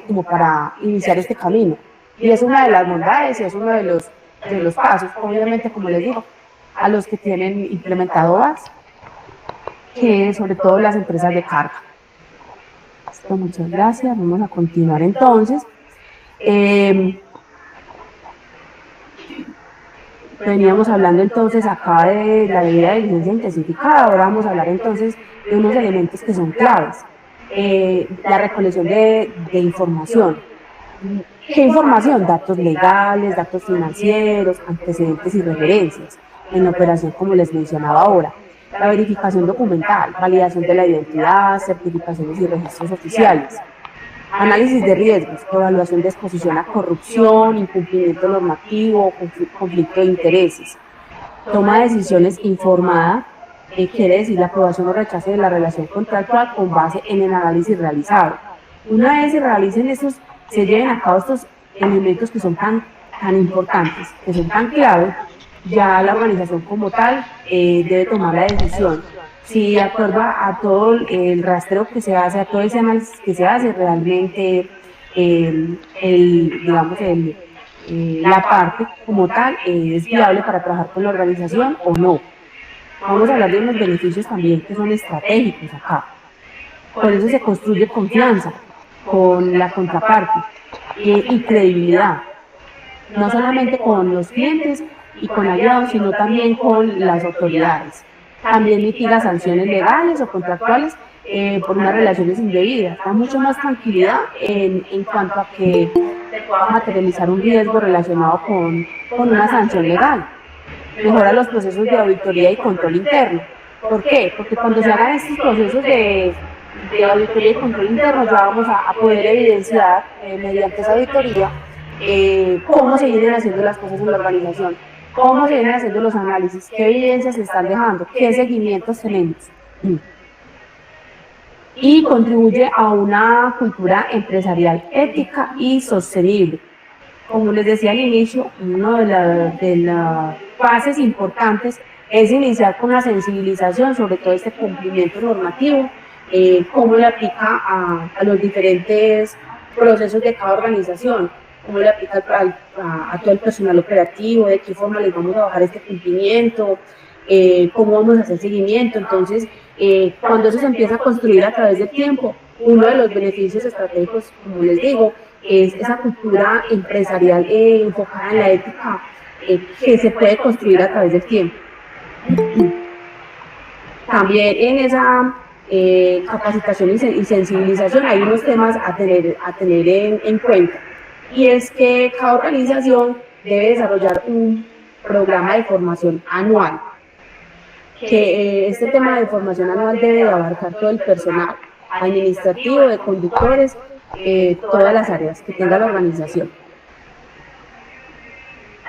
Speaker 3: como para iniciar este camino. Y es una de las bondades y es uno de los pasos, obviamente, como les digo, a los que tienen implementado VAX, que sobre todo las empresas de carga. Listo, muchas gracias. Vamos a continuar entonces. Veníamos hablando entonces acá de la debida diligencia intensificada, ahora vamos a hablar entonces de unos elementos que son claves. La recolección de información. ¿Qué información? Datos legales, datos financieros, antecedentes y referencias en la operación, como les mencionaba ahora. La verificación documental, validación de la identidad, certificaciones y registros oficiales. Análisis de riesgos, evaluación de exposición a corrupción, incumplimiento normativo, conflicto de intereses. Toma de decisiones informada, quiere decir la aprobación o rechazo de la relación contractual con base en el análisis realizado. Una vez se realicen se lleven a cabo estos elementos que son tan importantes, que son tan claves, ya la organización como tal debe tomar la decisión. Si de acuerdo a todo el rastreo que se hace, a todo ese análisis que se hace, realmente la parte como tal es viable para trabajar con la organización o no. Vamos a hablar de unos beneficios también que son estratégicos acá. Por eso se construye confianza con la contraparte y credibilidad, no solamente con los clientes y con aliados, sino también con las autoridades. También mitiga sanciones legales o contractuales por unas relaciones indebidas. Da mucho más tranquilidad en cuanto a que se pueda materializar un riesgo relacionado con una sanción legal. Mejora los procesos de auditoría y control interno. ¿Por qué? Porque cuando se hagan estos procesos de auditoría y control interno, ya vamos a poder evidenciar mediante esa auditoría cómo se vienen haciendo las cosas en la organización, cómo se vienen haciendo los análisis, qué evidencias se están dejando, qué seguimientos tenemos. Y contribuye a una cultura empresarial ética y sostenible. Como les decía al inicio, una de las fases importantes es iniciar con la sensibilización sobre todo este cumplimiento normativo, cómo le aplica a los diferentes procesos de cada organización, cómo le aplica a todo el personal operativo, de qué forma les vamos a bajar este cumplimiento, cómo vamos a hacer seguimiento. Entonces, cuando eso se empieza a construir a través del tiempo, uno de los beneficios estratégicos, como les digo, es esa cultura empresarial enfocada en la ética que se puede construir a través del tiempo. También en esa capacitación y sensibilización hay unos temas a tener en cuenta, y es que cada organización debe desarrollar un programa de formación anual, que este tema de formación anual debe abarcar todo el personal administrativo, de conductores, todas las áreas que tenga la organización.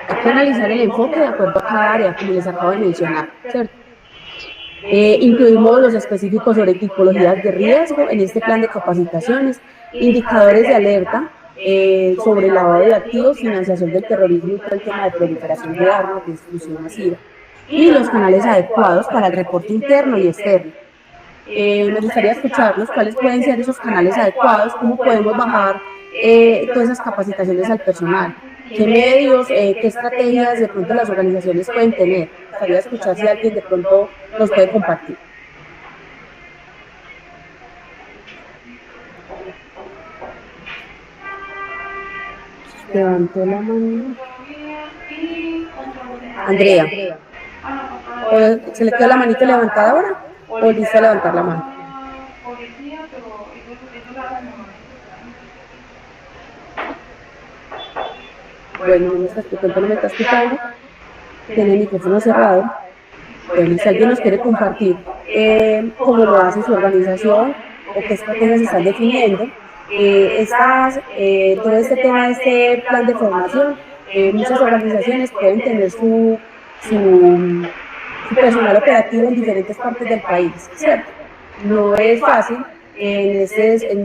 Speaker 3: Hay que analizar el enfoque de acuerdo a cada área, como les acabo de mencionar, ¿cierto? Incluir módulos específicos sobre tipologías de riesgo en este plan de capacitaciones, indicadores de alerta sobre lavado de activos, financiación del terrorismo y todo el tema de proliferación de armas, distribución masiva, y los canales adecuados para el reporte interno y externo. Me gustaría escucharlos, cuáles pueden ser esos canales adecuados, cómo podemos bajar todas esas capacitaciones al personal, qué medios, qué estrategias de pronto las organizaciones pueden tener. Me gustaría escuchar si alguien de pronto nos puede compartir. Levantó la mano. Andrea. ¿Se le quedó la manito levantada ahora? ¿O listo a levantar la mano? Bueno, no me está escuchando. Tiene el micrófono cerrado. Bueno, si alguien nos quiere compartir cómo lo hace su organización o qué estrategias están definiendo, todo este tema de este plan de formación, muchas organizaciones pueden tener su personal operativo en diferentes partes del país, ¿cierto? No es fácil en el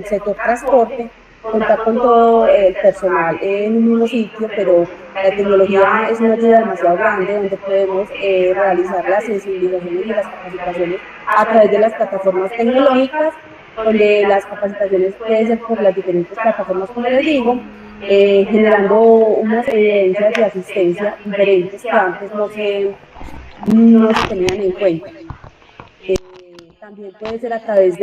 Speaker 3: sector transporte contar con todo el personal en un mismo sitio, pero la tecnología es una ayuda demasiado grande donde podemos realizar las sensibilizaciones y las capacitaciones a través de las plataformas tecnológicas, donde las capacitaciones pueden ser por las diferentes plataformas, como les digo, generando unas evidencias de asistencia diferentes que antes no se tenían en cuenta. También puede ser a través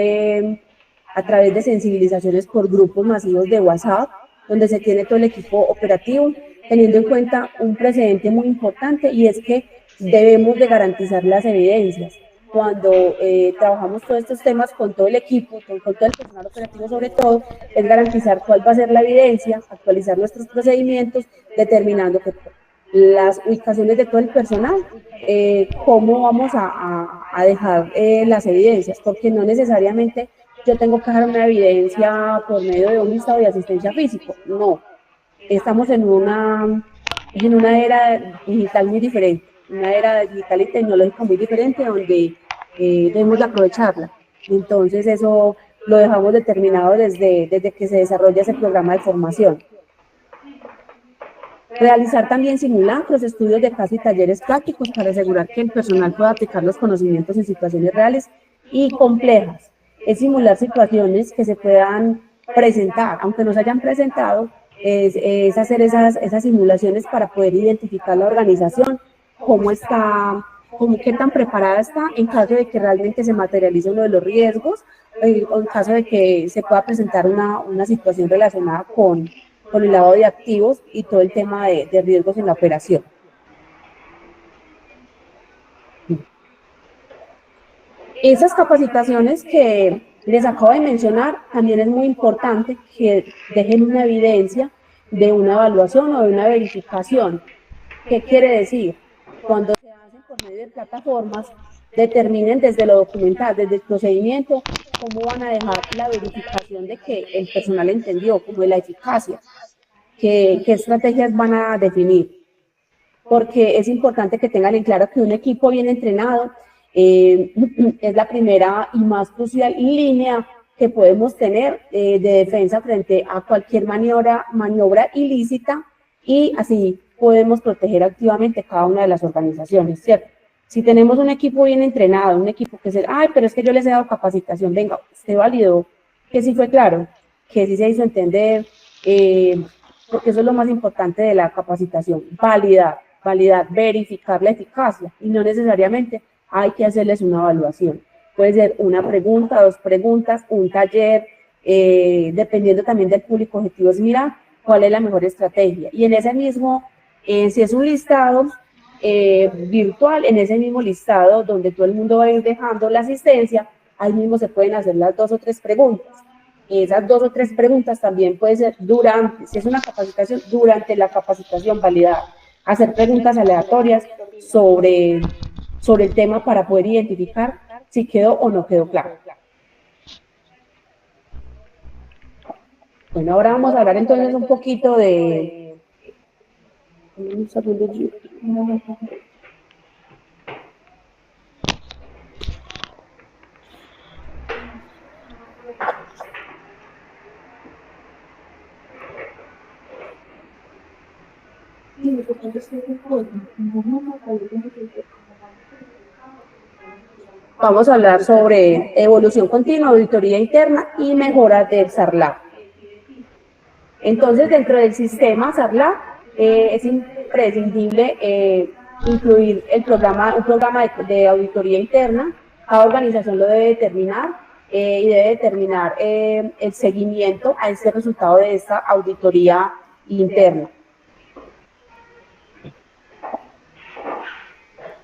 Speaker 3: de sensibilizaciones por grupos masivos de WhatsApp, donde se tiene todo el equipo operativo, teniendo en cuenta un precedente muy importante, y es que debemos de garantizar las evidencias. Cuando trabajamos todos estos temas con todo el equipo, con todo el personal operativo sobre todo, es garantizar cuál va a ser la evidencia, actualizar nuestros procedimientos, determinando que las ubicaciones de todo el personal, cómo vamos a dejar las evidencias, porque no necesariamente yo tengo que dejar una evidencia por medio de un listado de asistencia físico, no. Estamos en una era digital muy diferente, una era digital y tecnológica muy diferente, donde debemos de aprovecharla. Entonces eso lo dejamos determinado desde que se desarrolla ese programa de formación. Realizar también simulacros, estudios de caso y talleres prácticos para asegurar que el personal pueda aplicar los conocimientos en situaciones reales y complejas. Es simular situaciones que se puedan presentar, aunque no se hayan presentado, es hacer esas simulaciones para poder identificar la organización, qué tan preparada está en caso de que realmente se materialice uno de los riesgos, o en caso de que se pueda presentar una situación relacionada con el lavado de activos y todo el tema de riesgos en la operación. Esas capacitaciones que les acabo de mencionar, también es muy importante que dejen una evidencia de una evaluación o de una verificación. ¿Qué quiere decir? Cuando se hacen por medio de plataformas, determinen desde lo documental, desde el procedimiento, cómo van a dejar la verificación de que el personal entendió, como de la eficacia, qué estrategias van a definir. Porque es importante que tengan en claro que un equipo bien entrenado es la primera y más crucial línea que podemos tener de defensa frente a cualquier maniobra ilícita, y así podemos proteger activamente cada una de las organizaciones, ¿cierto? Si tenemos un equipo bien entrenado, un equipo que pero es que yo les he dado capacitación, venga, usted validó que sí fue claro, que sí se hizo entender, porque eso es lo más importante de la capacitación, validar, verificar la eficacia, y no necesariamente hay que hacerles una evaluación. Puede ser una pregunta, 2 preguntas, un taller, dependiendo también del público objetivo, es mirar cuál es la mejor estrategia. Y en ese mismo, si es un listado virtual, en ese mismo listado donde todo el mundo va a ir dejando la asistencia, ahí mismo se pueden hacer las 2 o 3 preguntas. Esas 2 o 3 preguntas también puede ser si es una capacitación, durante la capacitación validada. Hacer preguntas aleatorias sobre el tema para poder identificar si quedó o no quedó claro. Bueno, ahora vamos a hablar entonces un poquito de... Un segundo. Vamos a hablar sobre evolución continua, auditoría interna y mejoras del SARLAC. Entonces, dentro del sistema SARLAC es imprescindible incluir un programa de auditoría interna. Cada organización lo debe determinar y debe determinar el seguimiento a este resultado de esta auditoría interna.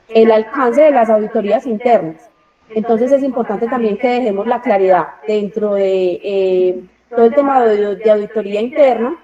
Speaker 3: El alcance de las auditorías internas. Entonces es importante también que dejemos la claridad dentro de todo el tema de auditoría interna,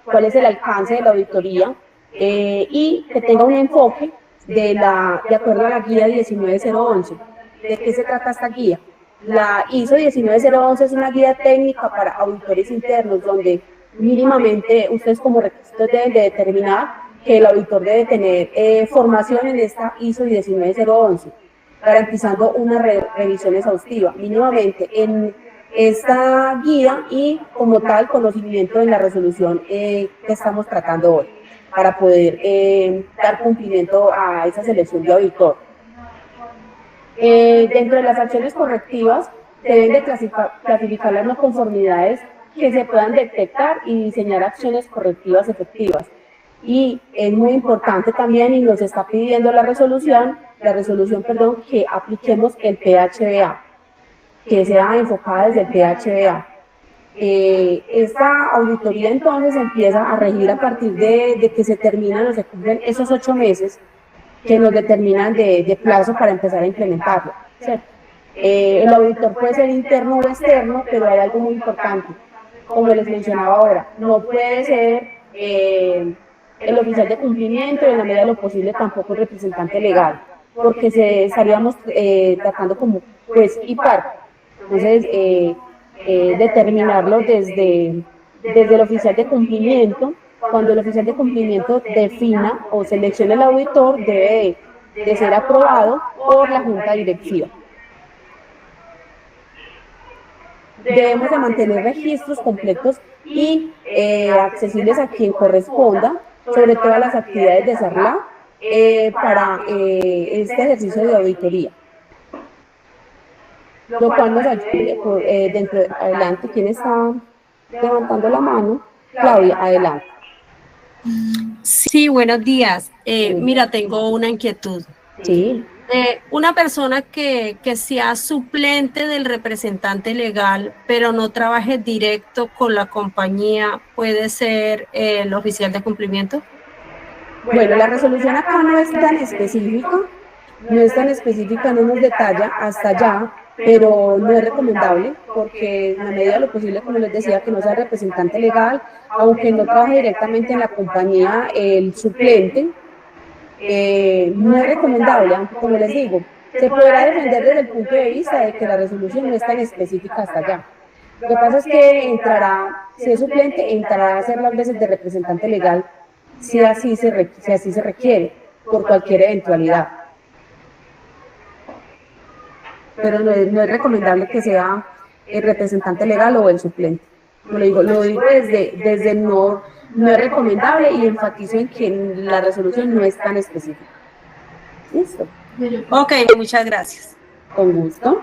Speaker 3: cuál es el alcance de la auditoría y que tenga un enfoque de acuerdo a la guía 19011. ¿De qué se trata esta guía? La ISO 19011 es una guía técnica para auditores internos donde mínimamente ustedes como requisitos deben de determinar que el auditor debe tener formación en esta ISO 19011, garantizando una revisión exhaustiva, mínimamente en esta guía y como tal conocimiento en la resolución que estamos tratando hoy, para poder dar cumplimiento a esa selección de auditor. Dentro de las acciones correctivas deben de clasificar las no conformidades que se puedan detectar y diseñar acciones correctivas efectivas. Y es muy importante también, y nos está pidiendo la resolución, que apliquemos el PHBA, que sea enfocada desde el PHBA. Esta auditoría entonces empieza a regir a partir de que se terminan o se cumplen esos 8 meses que nos determinan de plazo para empezar a implementarlo, ¿cierto? El auditor puede ser interno o externo, pero hay algo muy importante, como les mencionaba ahora, no puede ser el oficial de cumplimiento y en la medida de lo posible tampoco el representante legal, porque estaríamos tratando como juez y parte. Entonces, determinarlo desde el oficial de cumplimiento. Cuando el oficial de cumplimiento defina o seleccione el auditor, debe de ser aprobado por la junta directiva. Debemos de mantener registros completos y accesibles a quien corresponda sobre todas las actividades de SARLAC para este ejercicio de auditoría. Lo cual nos ayude adelante. ¿Quién está levantando la mano? Claudia, adelante.
Speaker 11: Sí, buenos días. Mira, tengo una inquietud.
Speaker 3: Sí.
Speaker 11: Una persona que sea suplente del representante legal, pero no trabaje directo con la compañía, ¿puede ser el oficial de cumplimiento?
Speaker 3: Bueno, la resolución acá no es tan específica, no nos detalla hasta allá, pero no es recomendable porque en la medida de lo posible, como les decía, que no sea representante legal, aunque no trabaje directamente en la compañía, el suplente, no es recomendable, aunque como les digo, se podrá defender desde el punto de vista de que la resolución no es tan específica hasta allá. Lo que pasa es que si es suplente, entrará a ser las veces de representante legal si así se requiere, por cualquier eventualidad. Pero no es recomendable que sea el representante legal o el suplente. Lo digo desde no es recomendable y enfatizo en que la resolución no es tan específica. ¿Listo?
Speaker 11: Ok, muchas gracias.
Speaker 3: Con gusto.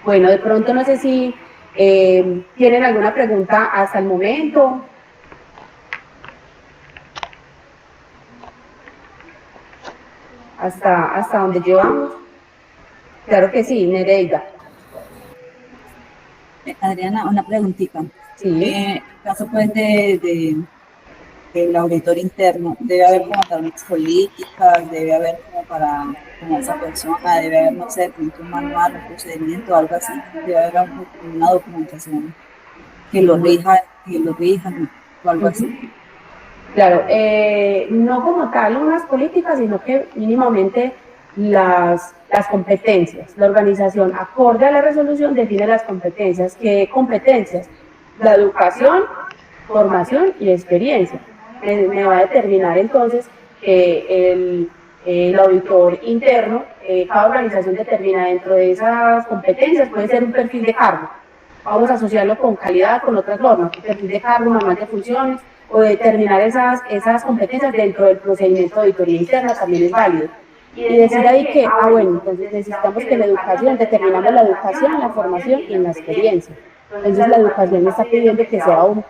Speaker 3: Bueno, de pronto no sé si tienen alguna pregunta hasta el momento. Hasta donde llevamos. Claro que sí, Nereida.
Speaker 6: Adriana, una preguntita.
Speaker 3: Sí.
Speaker 6: En caso pues del auditor interno, debe haber como tal unas políticas, debe haber como esa persona, debe haber, no sé, un manual, un procedimiento, algo así, debe haber una documentación que lo rija o algo así.
Speaker 3: Claro, no como tal unas políticas, sino que mínimamente las competencias. La organización, acorde a la resolución, define las competencias. ¿Qué competencias? La educación, formación y experiencia. Me va a determinar entonces que el auditor interno, cada organización determina dentro de esas competencias, puede ser un perfil de cargo. Vamos a asociarlo con calidad, con otras normas, perfil de cargo, manual de funciones, o determinar esas competencias dentro del procedimiento de auditoría interna también es válido. Y decir ahí que, bueno, entonces necesitamos que la educación, determinamos la educación, la formación y la experiencia. Entonces la educación está pidiendo que sea un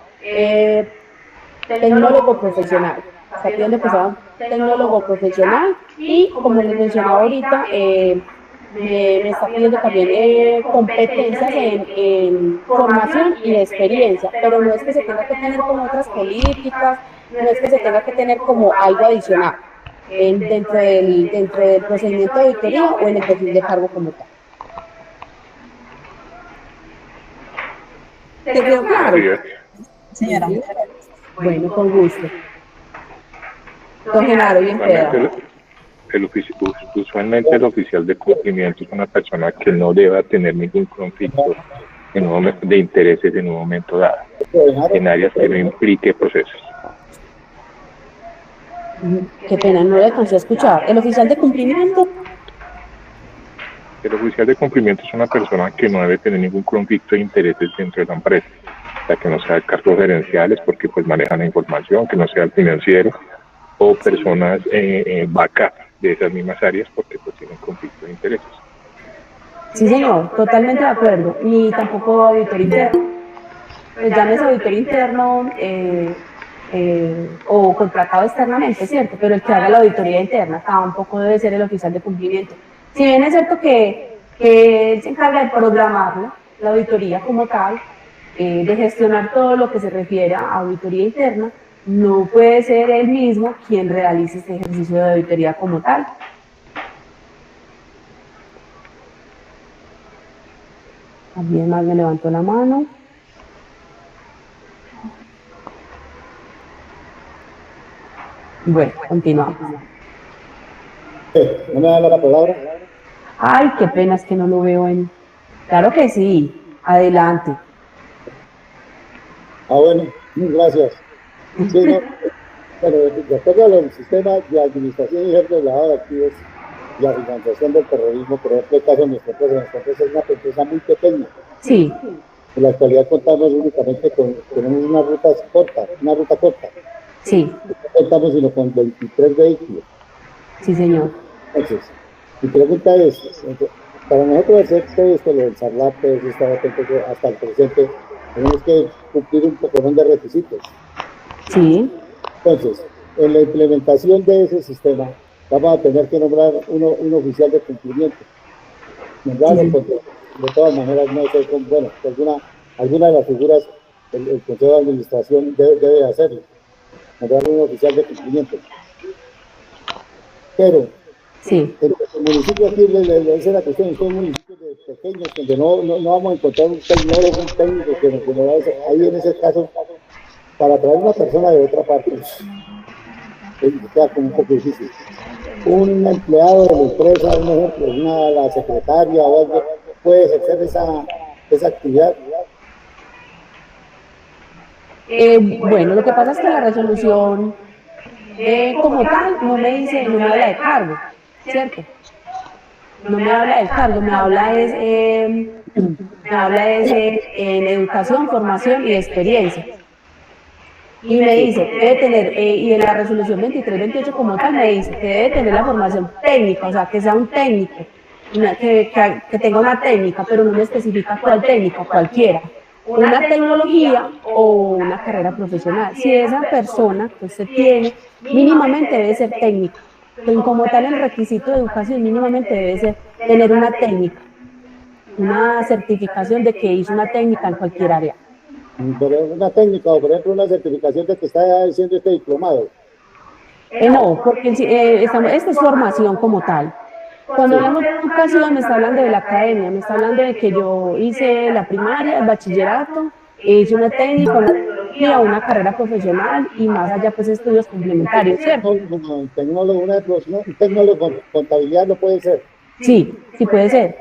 Speaker 3: tecnólogo profesional, está pidiendo que sea un tecnólogo profesional y, como les mencionaba ahorita, me está pidiendo también competencias en formación y experiencia, pero no es que se tenga que tener como otras políticas, no es que se tenga que tener como algo adicional dentro del procedimiento de auditoría o en el perfil de cargo como tal. ¿Te quedó claro?
Speaker 6: Señora.
Speaker 3: Bueno, con gusto. Don Genaro, bien queda.
Speaker 4: Usualmente el oficial de cumplimiento es una persona que no deba tener ningún conflicto de intereses en un momento dado, en áreas que no implique procesos.
Speaker 3: Qué pena, no le alcancé a escuchar. ¿El oficial de cumplimiento?
Speaker 4: El oficial de cumplimiento es una persona que no debe tener ningún conflicto de intereses dentro de la empresa, o sea, que no sea cargos gerenciales porque pues manejan la información, que no sea el financiero o personas backup de esas mismas áreas porque pues tienen conflicto de intereses.
Speaker 3: Sí, señor, totalmente de acuerdo. Ni tampoco auditor interno. Pues llámese auditor interno o contratado externamente, ¿cierto? Pero el que haga la auditoría interna tampoco debe ser el oficial de cumplimiento. Si bien es cierto que él se encarga de programarlo, la auditoría como tal, de gestionar todo lo que se refiere a auditoría interna, no puede ser él mismo quien realice este ejercicio de auditoría como tal. ¿Alguien más me levantó la mano? Bueno, continuamos.
Speaker 7: ¿No me da la palabra?
Speaker 3: Ay, qué pena, es que no lo veo en... Claro que sí, adelante.
Speaker 7: Bueno, gracias. Sí, no, bueno, de acuerdo al sistema de administración y ejercicio de lavado de activos y la financiación del terrorismo, por ejemplo, el caso de nuestra empresa es una empresa muy pequeña.
Speaker 3: Sí.
Speaker 7: En la actualidad contamos únicamente tenemos una ruta corta.
Speaker 3: Sí.
Speaker 7: No contamos sino con 23 vehículos.
Speaker 3: Sí, señor.
Speaker 7: Entonces, mi pregunta es, para nosotros hacer todo esto, lo del SARLAP, hasta el presente, tenemos que cumplir un poco de requisitos.
Speaker 3: Sí.
Speaker 7: Entonces, en la implementación de ese sistema, vamos a tener que nombrar un oficial de cumplimiento. Nombrarlo, sí. De todas maneras, no sé, bueno, alguna de las figuras el Consejo de Administración debe hacerlo. Nombrar un oficial de cumplimiento. Pero,
Speaker 3: sí.
Speaker 7: En el municipio aquí, esa es la cuestión, son municipios pequeños donde no vamos a encontrar un técnico que nos va a hacer. Ahí en ese caso, para traer una persona de otra parte, queda como un poco difícil. Un empleado de la empresa, un ejemplo, la secretaria o algo, puede ejercer esa actividad.
Speaker 3: Bueno, lo que pasa es que la resolución como tal no me habla de cargo, ¿cierto? No me habla del cargo, me habla en educación, formación y experiencia. Y me dice, debe tener, y en la resolución 2328 como tal me dice que debe tener la formación técnica, o sea, que sea un técnico, que tenga una técnica, pero no me especifica cuál técnica, cualquiera. Una tecnología o una carrera profesional. Si esa persona que usted tiene, mínimamente debe ser técnica. Entonces, como tal, el requisito de educación mínimamente debe tener una técnica, una certificación de que hizo una técnica en cualquier área.
Speaker 7: Pero una técnica, o por ejemplo, una certificación de que está haciendo este diplomado.
Speaker 3: No, porque esta es formación como tal. Cuando hablamos de educación, me está hablando de la academia, me está hablando de que yo hice la primaria, el bachillerato, hice una técnica, una tecnología, una carrera profesional y más allá, pues, estudios complementarios, ¿cierto?
Speaker 7: Un tecnólogo con contabilidad no puede ser.
Speaker 3: Sí, sí puede ser.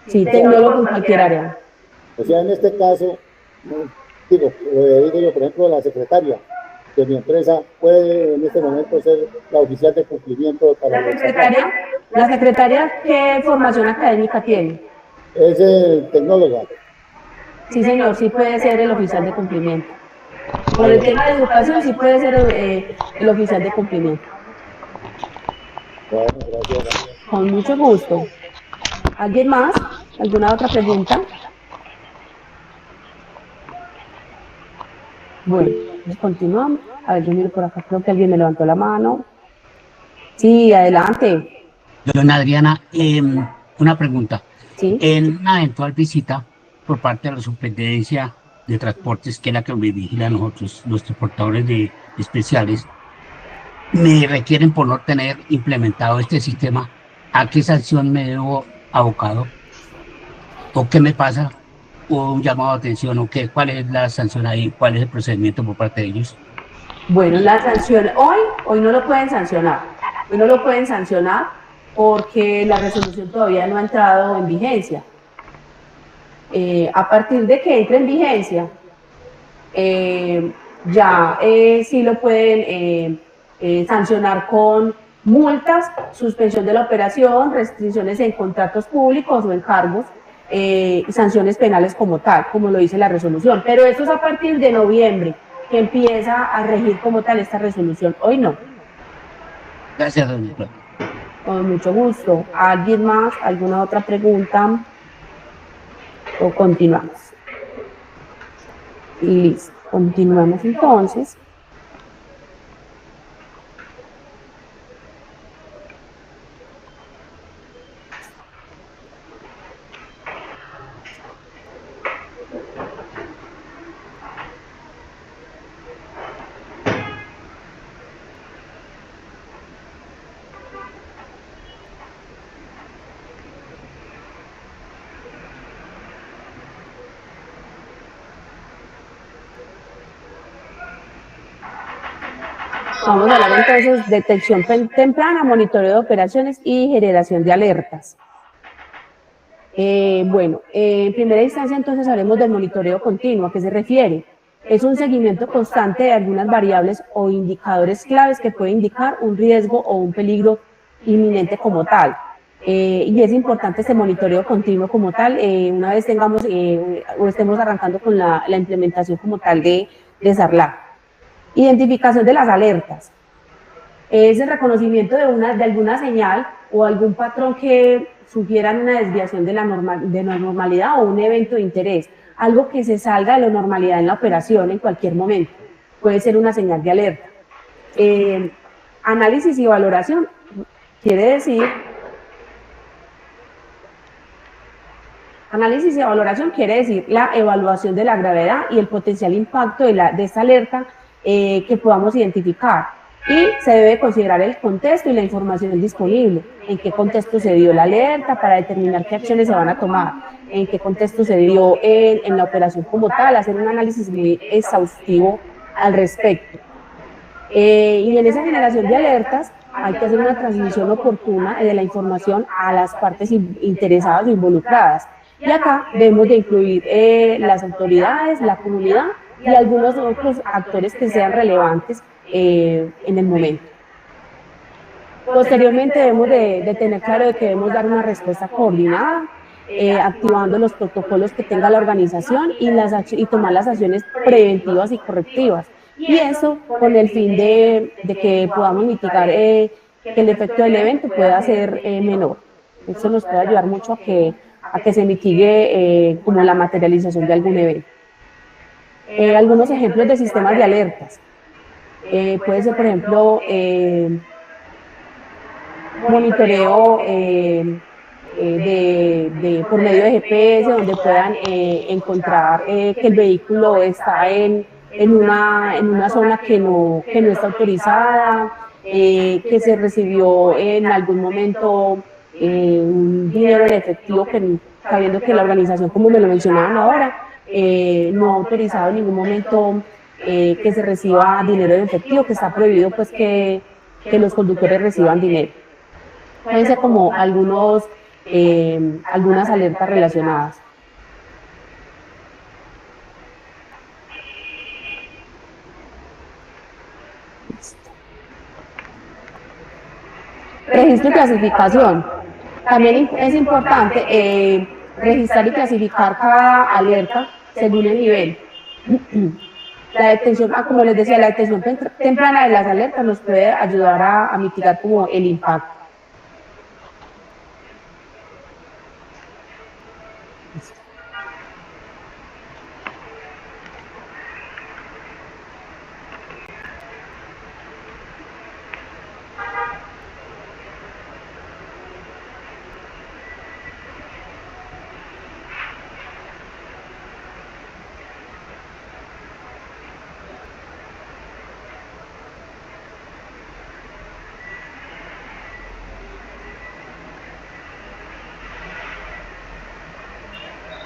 Speaker 3: Sí, tecnólogo en cualquier área.
Speaker 7: O sea, en este caso, digo yo, por ejemplo, la secretaria de mi empresa puede en este momento ser la oficial de cumplimiento para
Speaker 3: ¿La secretaria qué formación académica tiene?
Speaker 7: Es tecnóloga.
Speaker 3: Sí, señor, sí puede ser el oficial de cumplimiento. Por el tema de educación sí puede ser el oficial de cumplimiento.
Speaker 7: Bueno, gracias.
Speaker 3: Con mucho gusto. ¿Alguien más? ¿Alguna otra pregunta? Bueno, pues continuamos. A ver, yo miro por acá, creo que alguien me levantó la mano. Sí, adelante.
Speaker 5: Doña Adriana, una pregunta.
Speaker 3: Sí.
Speaker 5: En una eventual visita por parte de la Superintendencia de Transportes, que es la que me vigila a nosotros, los transportadores especiales, me requieren por no tener implementado este sistema, ¿a qué sanción me debo abocado? ¿O qué me pasa? ¿O un llamado de atención? ¿O qué? ¿Cuál es la sanción ahí? ¿Cuál es el procedimiento por parte de ellos?
Speaker 3: Bueno, la sanción, hoy no lo pueden sancionar. Hoy no lo pueden sancionar porque la resolución todavía no ha entrado en vigencia. A partir de que entre en vigencia, ya sí lo pueden sancionar con multas, suspensión de la operación, restricciones en contratos públicos o encargos, sanciones penales como tal, como lo dice la resolución. Pero esto es a partir de noviembre, que empieza a regir como tal esta resolución. Hoy no.
Speaker 5: Gracias, doña Claudia.
Speaker 3: Con mucho gusto. ¿Alguien más? ¿Alguna otra pregunta? ¿O continuamos? Listo. Continuamos entonces. Vamos a hablar entonces de detección temprana, monitoreo de operaciones y generación de alertas. Bueno, en primera instancia entonces hablemos del monitoreo continuo. ¿A qué se refiere? Es un seguimiento constante de algunas variables o indicadores claves que pueden indicar un riesgo o un peligro inminente como tal. Y es importante este monitoreo continuo como tal, una vez tengamos o estemos arrancando con la implementación como tal de SARLAC. Identificación de las alertas. Es el reconocimiento de alguna señal o algún patrón que sugieran una desviación de la normalidad o un evento de interés, algo que se salga de la normalidad en la operación en cualquier momento. Puede ser una señal de alerta. Análisis y valoración quiere decir... Análisis y valoración quiere decir la evaluación de la gravedad y el potencial impacto de esta alerta que podamos identificar, y se debe considerar el contexto y la información disponible, en qué contexto se dio la alerta para determinar qué acciones se van a tomar, en qué contexto se dio en la operación como tal, hacer un análisis muy exhaustivo al respecto. Y en esa generación de alertas hay que hacer una transmisión oportuna de la información a las partes interesadas o involucradas, y acá debemos de incluir las autoridades, la comunidad y algunos otros actores que sean relevantes en el momento. Posteriormente debemos de tener claro de que debemos dar una respuesta coordinada, activando los protocolos que tenga la organización y tomar las acciones preventivas y correctivas. Y eso con el fin de que podamos mitigar que el efecto del evento pueda ser menor. Eso nos puede ayudar mucho a que se mitigue como la materialización de algún evento. Algunos ejemplos de sistemas de alertas. Puede ser, por ejemplo, monitoreo por medio de GPS, donde puedan encontrar que el vehículo está en una zona que no está autorizada, que se recibió en algún momento un dinero en efectivo, sabiendo que la organización, como me lo mencionaban ahora, no ha autorizado en ningún momento que se reciba dinero en efectivo, que está prohibido pues que los conductores reciban dinero. Pueden ser como algunas alertas relacionadas. Registro y clasificación. También es importante registrar y clasificar cada alerta según el nivel. la detección, como les decía, la detección temprana de las alertas nos puede ayudar a mitigar como el impacto.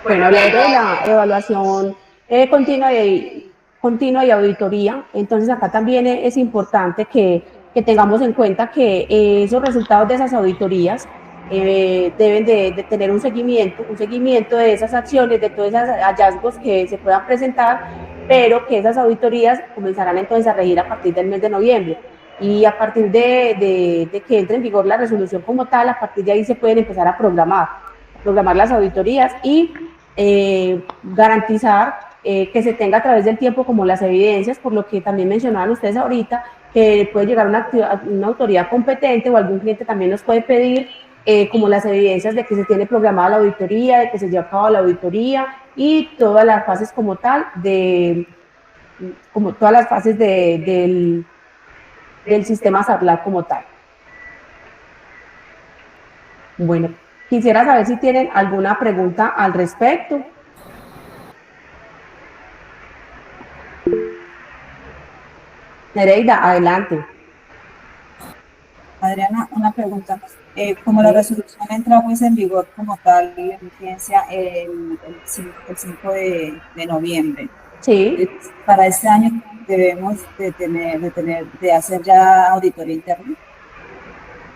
Speaker 3: Bueno, hablando de la evaluación continua y auditoría, entonces acá también es importante que tengamos en cuenta que esos resultados de esas auditorías deben de tener un seguimiento de esas acciones, de todos esos hallazgos que se puedan presentar, pero que esas auditorías comenzarán entonces a regir a partir del mes de noviembre. Y a partir de que entre en vigor la resolución como tal, a partir de ahí se pueden empezar a programar las auditorías y garantizar que se tenga a través del tiempo como las evidencias, por lo que también mencionaban ustedes ahorita, que puede llegar una autoridad competente o algún cliente también nos puede pedir como las evidencias de que se tiene programada la auditoría, de que se lleva a cabo la auditoría y todas las fases como tal, como todas las fases del sistema SARLAC como tal. Bueno, quisiera saber si tienen alguna pregunta al respecto. Nereida, adelante.
Speaker 6: Adriana, una pregunta. Como la resolución entra pues en vigor como tal en vigencia el 5 de noviembre.
Speaker 3: Sí.
Speaker 6: Para este año debemos de hacer ya auditoría interna.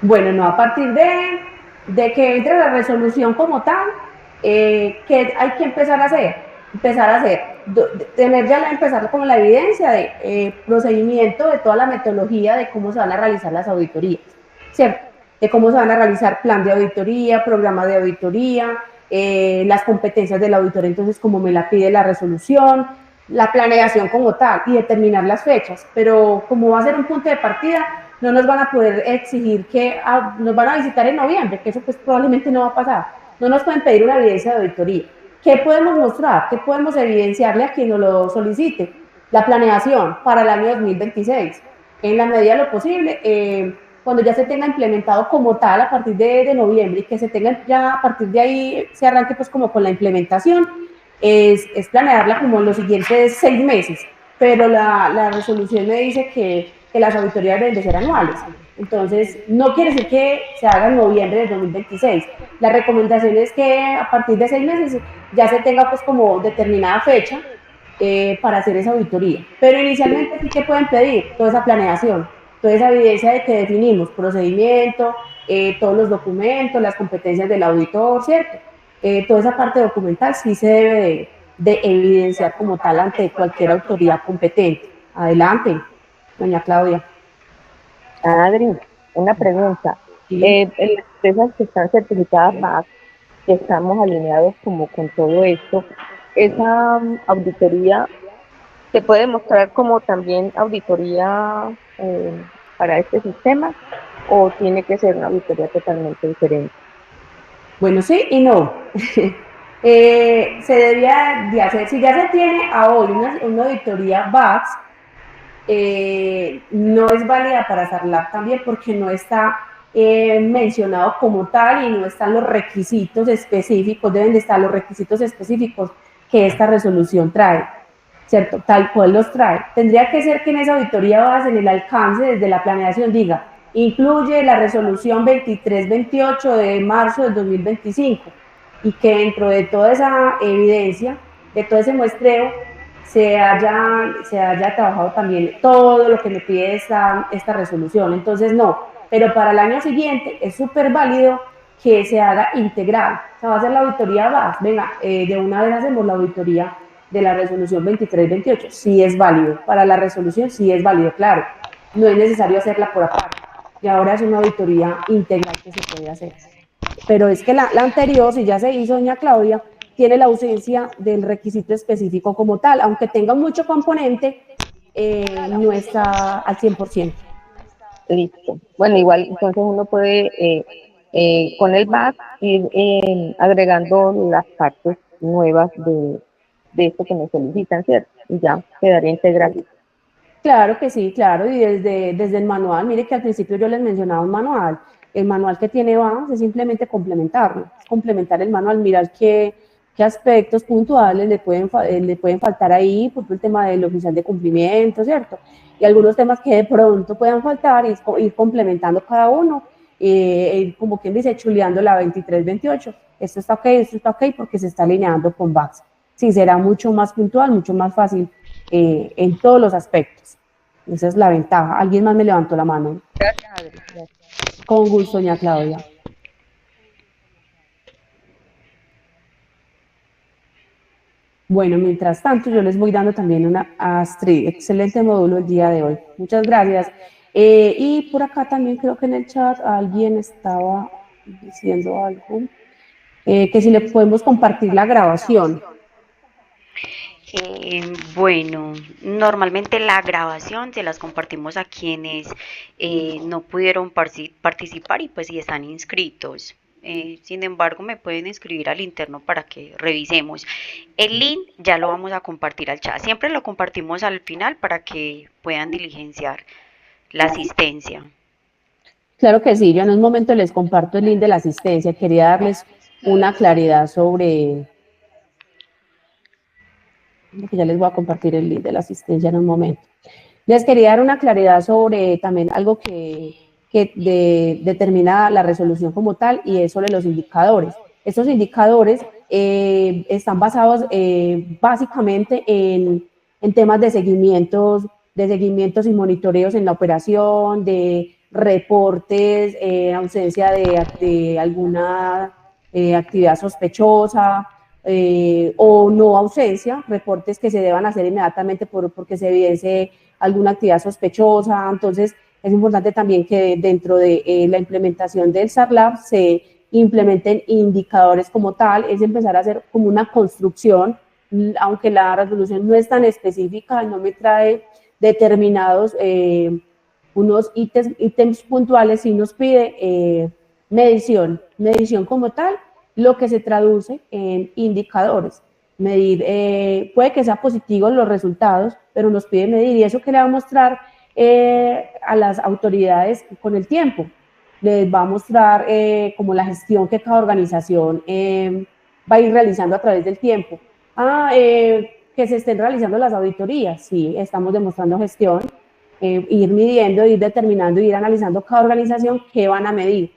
Speaker 3: Bueno, no, a partir de que entre la resolución como tal, ¿qué hay que empezar a hacer? Empezar con la evidencia de procedimiento de toda la metodología de cómo se van a realizar las auditorías, ¿cierto? De cómo se van a realizar plan de auditoría, programa de auditoría, las competencias del auditor, entonces como me la pide la resolución, la planeación como tal y determinar las fechas, pero como va a ser un punto de partida, no nos van a poder exigir que nos van a visitar en noviembre, que eso pues probablemente no va a pasar. No nos pueden pedir una evidencia de auditoría. ¿Qué podemos mostrar? ¿Qué podemos evidenciarle a quien nos lo solicite? La planeación para el año 2026. En la medida de lo posible, cuando ya se tenga implementado como tal a partir de noviembre y que se tenga ya a partir de ahí se arranque pues como con la implementación, es planearla como en los siguientes 6 meses. Pero la resolución me dice que las auditorías deben de ser anuales. Entonces, no quiere decir que se haga en noviembre de 2026. La recomendación es que a partir de 6 meses ya se tenga pues como determinada fecha para hacer esa auditoría. Pero inicialmente sí que pueden pedir toda esa planeación, toda esa evidencia de que definimos procedimiento, todos los documentos, las competencias del auditor, ¿cierto? Toda esa parte documental sí se debe de evidenciar como tal ante cualquier autoridad competente. Adelante, doña Claudia.
Speaker 1: Adri, una pregunta.
Speaker 3: Sí.
Speaker 1: En las empresas que están certificadas más, que estamos alineados como con todo esto, esa auditoría se puede mostrar como también auditoría para este sistema o tiene que ser una auditoría totalmente diferente.
Speaker 3: Bueno, sí y no. Se debía de hacer, si ya se tiene a hoy una auditoría VAX, no es válida para SARLAC también porque no está mencionado como tal y no están los requisitos específicos, deben de estar los requisitos específicos que esta resolución trae, ¿cierto? Tal cual los trae. Tendría que ser que en esa auditoría VAX, en el alcance desde la planeación, diga, incluye la resolución 2328 de marzo del 2025 y que dentro de toda esa evidencia, de todo ese muestreo, se haya trabajado también todo lo que me pide esta resolución. Entonces no, pero para el año siguiente es súper válido que se haga integral. O sea, va a ser la auditoría VAS, venga, de una vez hacemos la auditoría de la resolución 2328, sí es válido, para la resolución sí es válido, claro, no es necesario hacerla por aparte, y ahora es una auditoría integral que se puede hacer. Pero es que la anterior, si ya se hizo, doña Claudia, tiene la ausencia del requisito específico como tal, aunque tenga mucho componente, no está al 100%.
Speaker 1: Listo. Bueno, igual entonces uno puede con el BAC ir agregando las partes nuevas de esto que nos solicitan, ¿cierto? Y ya quedaría integral.
Speaker 3: Claro que sí, claro, y desde el manual, mire que al principio yo les mencionaba un manual, el manual que tiene BAS es simplemente complementarlo, complementar el manual, mirar qué aspectos puntuales le pueden faltar ahí, por ejemplo el tema del oficial de cumplimiento, ¿cierto? Y algunos temas que de pronto puedan faltar y ir complementando cada uno, como quien dice, chuleando la 23-28, esto está ok, porque se está alineando con BAS. Sí, será mucho más puntual, mucho más fácil en todos los aspectos. Esa es la ventaja. ¿Alguien más me levantó la mano?
Speaker 1: Gracias, Adri. Gracias.
Speaker 3: Con gusto, doña Claudia. Bueno, mientras tanto, yo les voy dando también una Astrid. Excelente módulo el día de hoy. Muchas gracias. Y por acá también creo que en el chat alguien estaba diciendo algo. Que si le podemos compartir la grabación.
Speaker 2: Bueno, normalmente la grabación se las compartimos a quienes no pudieron participar y pues si están inscritos. Sin embargo, me pueden escribir al interno para que revisemos. El link ya lo vamos a compartir al chat. Siempre lo compartimos al final para que puedan diligenciar la asistencia.
Speaker 3: Claro que sí, yo en un momento les comparto el link de la asistencia. Quería darles una claridad sobre... Ya les voy a compartir el link de la asistencia en un momento. Les quería dar una claridad sobre también algo que determina la resolución como tal, y es sobre los indicadores. Estos indicadores están basados básicamente en temas de seguimientos y monitoreos en la operación, de reportes, ausencia de alguna actividad sospechosa, o no ausencia, reportes que se deban hacer inmediatamente porque se evidencie alguna actividad sospechosa. Entonces, es importante también que dentro de la implementación del SARLAB se implementen indicadores como tal, es empezar a hacer como una construcción, aunque la resolución no es tan específica, no me trae determinados unos ítems puntuales, sí nos pide medición como tal, lo que se traduce en indicadores. Medir, puede que sean positivos los resultados, pero nos pide medir, y eso que le va a mostrar a las autoridades con el tiempo. Les va a mostrar como la gestión que cada organización va a ir realizando a través del tiempo. Que se estén realizando las auditorías, sí, estamos demostrando gestión, ir midiendo, ir determinando, ir analizando cada organización qué van a medir.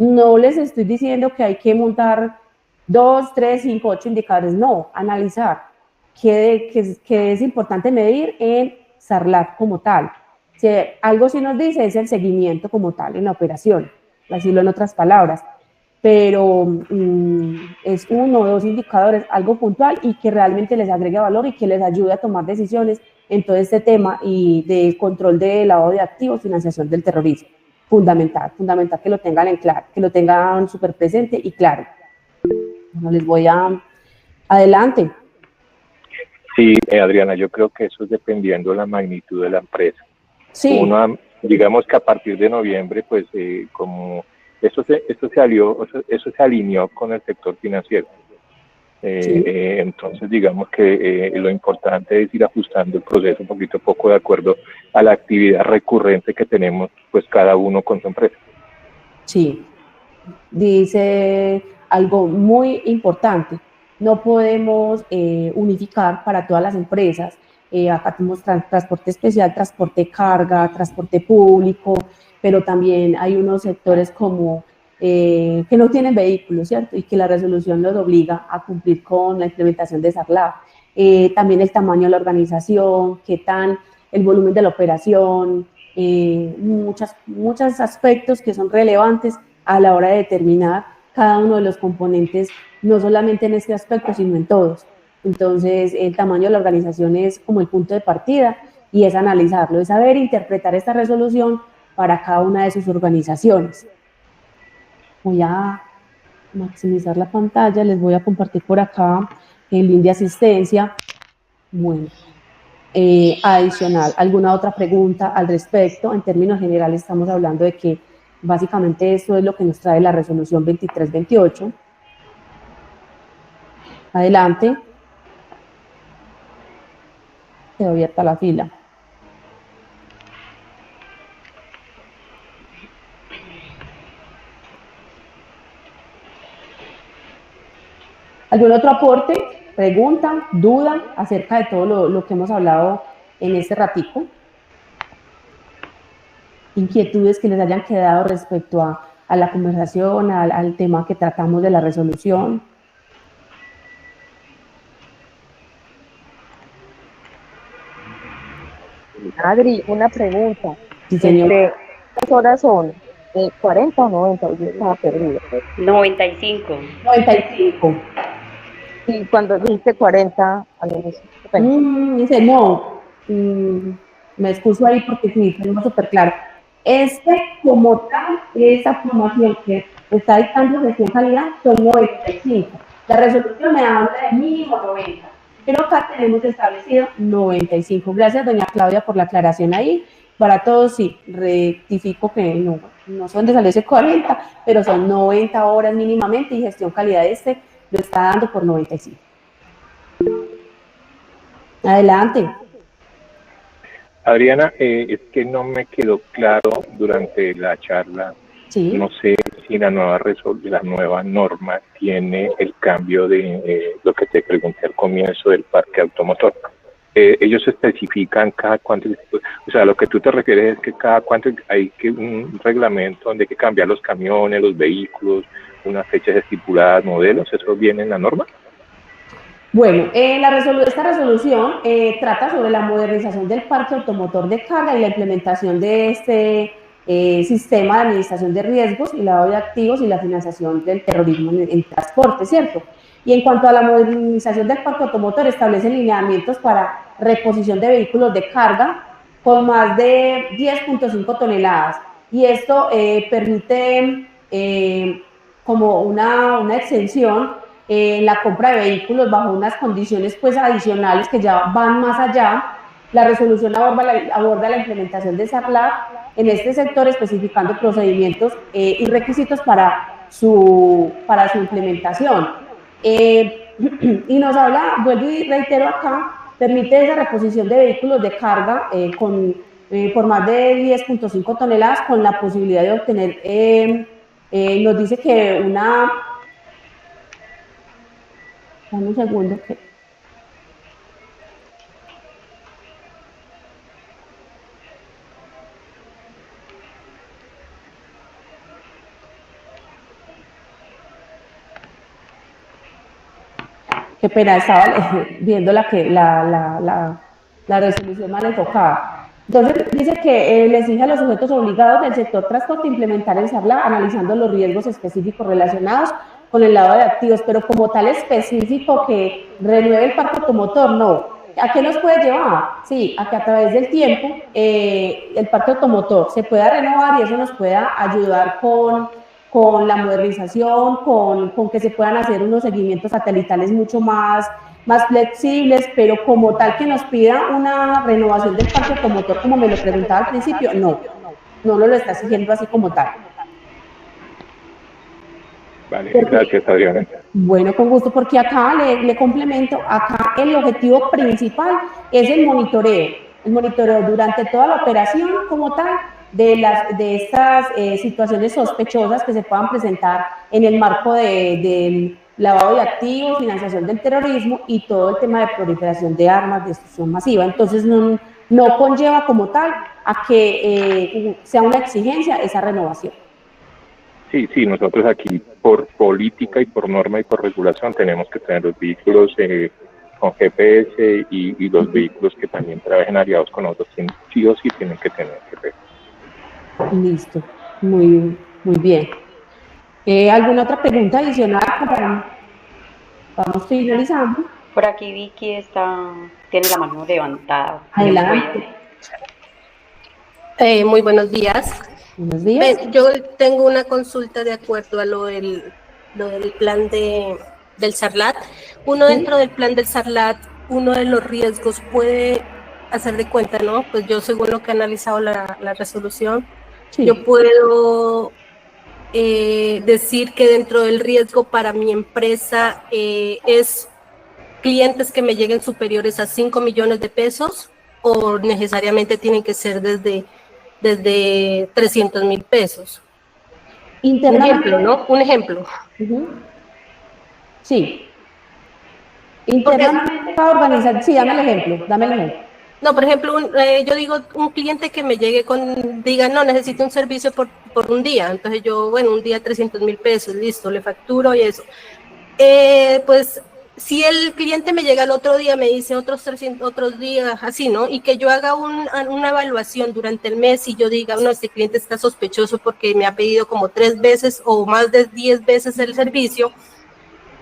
Speaker 3: No les estoy diciendo que hay que montar 2, 3, 5, 8 indicadores, no, analizar qué es importante medir en SARLAB como tal. Si algo sí nos dice es el seguimiento como tal en la operación, decirlo en otras palabras, pero es 1 o 2 indicadores, algo puntual y que realmente les agregue valor y que les ayude a tomar decisiones en todo este tema y de control de lavado de activos, financiación del terrorismo. Fundamental que lo tengan en claro, que lo tengan súper presente y claro. Bueno, les voy a... Adelante.
Speaker 4: Sí, Adriana, yo creo que eso es dependiendo de la magnitud de la empresa.
Speaker 3: Sí.
Speaker 4: Digamos que a partir de noviembre, pues como eso se alineó con el sector financiero.
Speaker 3: Sí.
Speaker 4: Entonces, digamos que lo importante es ir ajustando el proceso un poquito a poco de acuerdo a la actividad recurrente que tenemos, pues cada uno con su empresa.
Speaker 3: Sí, dice algo muy importante, no podemos unificar para todas las empresas. Acá tenemos transporte especial, transporte carga, transporte público, pero también hay unos sectores como que no tienen vehículos, ¿cierto? Y que la resolución los obliga a cumplir con la implementación de SARLAB. También el tamaño de la organización, qué tan el volumen de la operación, muchos aspectos que son relevantes a la hora de determinar cada uno de los componentes, no solamente en este aspecto, sino en todos. Entonces, el tamaño de la organización es como el punto de partida y es analizarlo, es saber interpretar esta resolución para cada una de sus organizaciones. Voy a maximizar la pantalla, les voy a compartir por acá el link de asistencia. Bueno, adicional, ¿alguna otra pregunta al respecto? En términos generales estamos hablando de que básicamente eso es lo que nos trae la resolución 2328. Adelante. Quedó abierta la fila. ¿Algún otro aporte, pregunta, duda acerca de todo lo que hemos hablado en este ratico? Inquietudes que les hayan quedado respecto a la conversación, al tema que tratamos de la resolución.
Speaker 1: Adri, una pregunta.
Speaker 3: Sí, señor.
Speaker 1: ¿Cuántas horas son? ¿40 o 90? Yo estaba perdida.
Speaker 2: 95.
Speaker 3: 95.
Speaker 1: Y cuando dijiste 40,
Speaker 3: dice, no, me excuso ahí porque sí, tengo súper claro. Como tal, esa formación que está dictando gestión calidad son 95. La resolución me habla de mínimo 90, pero acá tenemos establecido 95. Gracias, doña Claudia, por la aclaración ahí. Para todos, sí, rectifico que no son de salirse 40, pero son 90 horas mínimamente y gestión calidad lo está dando por 95. Adelante.
Speaker 4: Adriana, es que no me quedó claro durante la charla. Sí. No sé si la nueva norma tiene el cambio de lo que te pregunté al comienzo del parque automotor. Ellos especifican cada cuánto, o sea, lo que tú te refieres es que cada cuánto hay un reglamento donde hay que cambiar los camiones, los vehículos, unas fechas estipuladas, modelos, ¿eso viene en la norma?
Speaker 3: Bueno, esta resolución trata sobre la modernización del parque automotor de carga y la implementación de este sistema de administración de riesgos y lavado de activos y la financiación del terrorismo en transporte, ¿cierto? Y en cuanto a la modernización del parque automotor, establece lineamientos para reposición de vehículos de carga con más de 10.5 toneladas. Y esto permite como una exención en la compra de vehículos bajo unas condiciones pues adicionales que ya van más allá. La resolución aborda la implementación de SARLAC en este sector, especificando procedimientos y requisitos para su implementación. Y nos habla, vuelvo y reitero acá, permite esa reposición de vehículos de carga por más de 10.5 toneladas con la posibilidad de obtener, nos dice que dame un segundo. Qué pena, estaba viendo la resolución mal enfocada. Entonces, dice que le exige a los sujetos obligados del sector transporte implementar el SARLAC analizando los riesgos específicos relacionados con el lavado de activos, pero como tal específico que renueve el parque automotor, no. ¿A qué nos puede llevar? Sí, a que a través del tiempo el parque automotor se pueda renovar y eso nos pueda ayudar con la modernización, con que se puedan hacer unos seguimientos satelitales mucho más flexibles, pero como tal que nos pida una renovación del parque automotor, como me lo preguntaba al principio, no lo está exigiendo así como tal.
Speaker 4: Vale, gracias, Adriana.
Speaker 3: Bueno, con gusto, porque acá le complemento, acá el objetivo principal es el monitoreo durante toda la operación como tal, de estas situaciones sospechosas que se puedan presentar en el marco del lavado de activos, financiación del terrorismo y todo el tema de proliferación de armas, de destrucción masiva. Entonces, no conlleva como tal a que sea una exigencia esa renovación.
Speaker 4: Sí, nosotros aquí por política y por norma y por regulación tenemos que tener los vehículos con GPS y los vehículos que también trabajen aliados con otros, sí o sí tienen que tener GPS.
Speaker 3: Listo, muy bien. ¿Alguna otra pregunta adicional? Vamos finalizando.
Speaker 2: Por aquí Vicky tiene la mano levantada.
Speaker 3: Adelante.
Speaker 11: Muy buenos días.
Speaker 3: Buenos días.
Speaker 11: Yo tengo una consulta de acuerdo a lo del del plan del SARLAT. Uno dentro del plan del SARLAT, uno de los riesgos puede hacer de cuenta, ¿no? Pues yo, según lo que he analizado la resolución, yo puedo decir que dentro del riesgo para mi empresa es clientes que me lleguen superiores a 5 millones de pesos, o necesariamente tienen que ser desde 300.000 pesos. Un ejemplo, ¿no? Un ejemplo.
Speaker 3: Sí. Internamente para organizar, sí, dame el ejemplo.
Speaker 11: No, por ejemplo, yo digo, un cliente que me llegue diga, no, necesito un servicio por un día. Entonces yo, bueno, un día 300.000 pesos, listo, le facturo y eso. Pues si el cliente me llega el otro día, me dice otros días, así, ¿no? Y que yo haga una evaluación durante el mes y yo diga, no, este cliente está sospechoso porque me ha pedido como 3 veces o más de 10 veces el servicio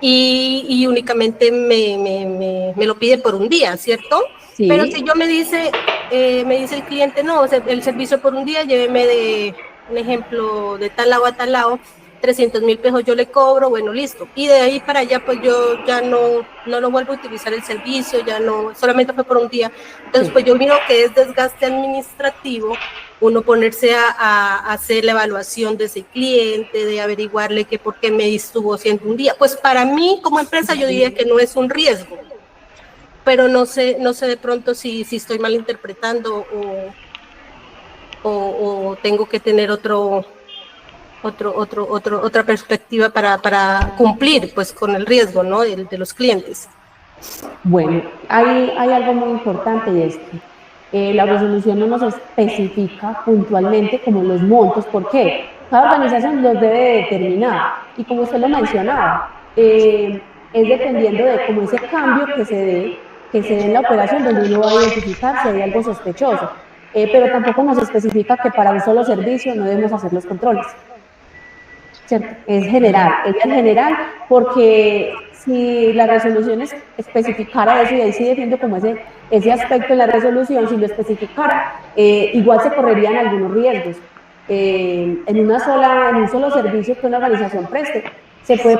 Speaker 11: y únicamente me lo pide por un día, ¿cierto? Sí. Pero si yo me dice el cliente, no, o sea, el servicio por un día, lléveme de, un ejemplo, de tal lado a tal lado, 300.000 pesos yo le cobro, bueno, listo. Y de ahí para allá, pues yo ya no lo vuelvo a utilizar el servicio, ya no, solamente fue por un día. Entonces, pues yo miro que es desgaste administrativo, uno ponerse a hacer la evaluación de ese cliente, de averiguarle que por qué me estuvo haciendo un día. Pues para mí, como empresa, yo diría que no es un riesgo, pero no sé de pronto si estoy malinterpretando o tengo que tener otra perspectiva para cumplir pues con el riesgo, ¿no? de los clientes.
Speaker 3: Bueno, hay algo muy importante y es que la resolución no nos especifica puntualmente como los montos. ¿Por qué? Cada organización los debe determinar y como usted lo mencionaba, es dependiendo de cómo ese cambio que se dé en la operación, donde uno va a identificar si hay algo sospechoso, pero tampoco nos especifica que para un solo servicio no debemos hacer los controles. ¿Cierto? Es general, porque si la resolución especificara eso, y ahí sí defiendo como ese aspecto en la resolución, si lo especificara, igual se correrían algunos riesgos. En un solo servicio que una organización preste, se puede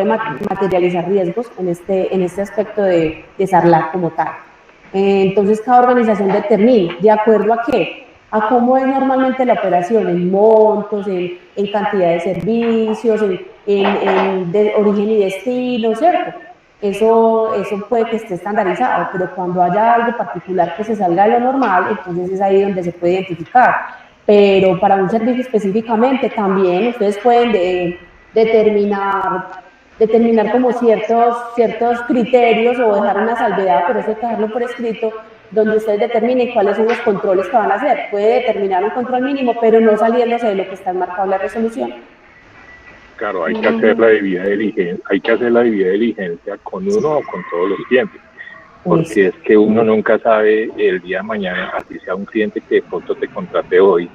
Speaker 3: materializar riesgos en este aspecto de SARLAT como tal. Entonces, cada organización determina, ¿de acuerdo a qué? A cómo es normalmente la operación, en montos, en cantidad de servicios, en de origen y destino, ¿cierto? Eso puede que esté estandarizado, pero cuando haya algo particular que se salga de lo normal, entonces es ahí donde se puede identificar. Pero para un servicio específicamente también ustedes pueden determinar como ciertos criterios o dejar una salvedad, pero eso hay que dejarlo por escrito, donde ustedes determinen cuáles son los controles que van a hacer. Puede determinar un control mínimo, pero no saliéndose de lo que está enmarcado en la resolución.
Speaker 4: Claro, hay que hacer la debida diligencia con uno o con todos los clientes, porque es que uno nunca sabe el día de mañana, así sea un cliente que de pronto te contrate hoy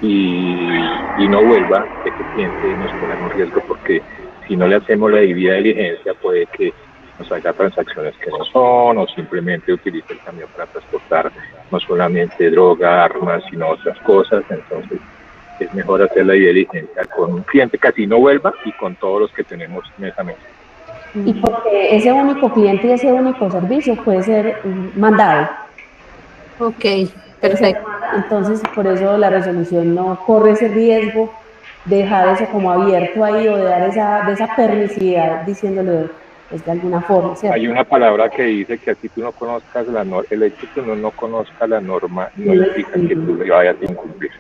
Speaker 4: y no vuelva, ese cliente nos pone en un riesgo, porque si no le hacemos la debida diligencia puede que nos haga transacciones que no son, o simplemente utilice el camión para transportar no solamente droga, armas, sino otras cosas. Entonces es mejor hacer la diligencia con un cliente que así no vuelva y con todos los que tenemos mes a mes.
Speaker 3: Y porque ese único cliente y ese único servicio puede ser mandado.
Speaker 11: Ok, perfecto.
Speaker 3: Entonces, por eso la resolución no corre ese riesgo de dejar eso como abierto ahí, o de dar esa permisividad diciéndolo de alguna forma, ¿cierto?
Speaker 4: Hay una palabra que dice que así tú no conozcas la norma, el hecho de que uno no conozca la norma no implica que tú le vayas a incumplir.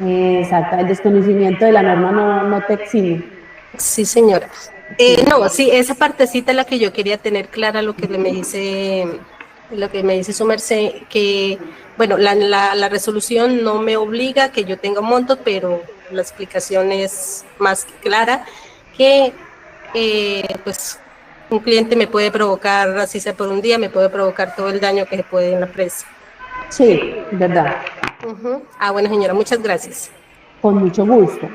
Speaker 3: Exacto, el desconocimiento de la norma no te exime.
Speaker 11: Sí, señora. No, sí, esa partecita es la que yo quería tener clara, lo que me dice su merced, que, bueno, la resolución no me obliga a que yo tenga montos, pero la explicación es más clara, que pues un cliente me puede provocar, así sea por un día, me puede provocar todo el daño que se puede en la empresa.
Speaker 3: Sí, verdad.
Speaker 11: Bueno, señora, muchas gracias.
Speaker 3: Con mucho gusto.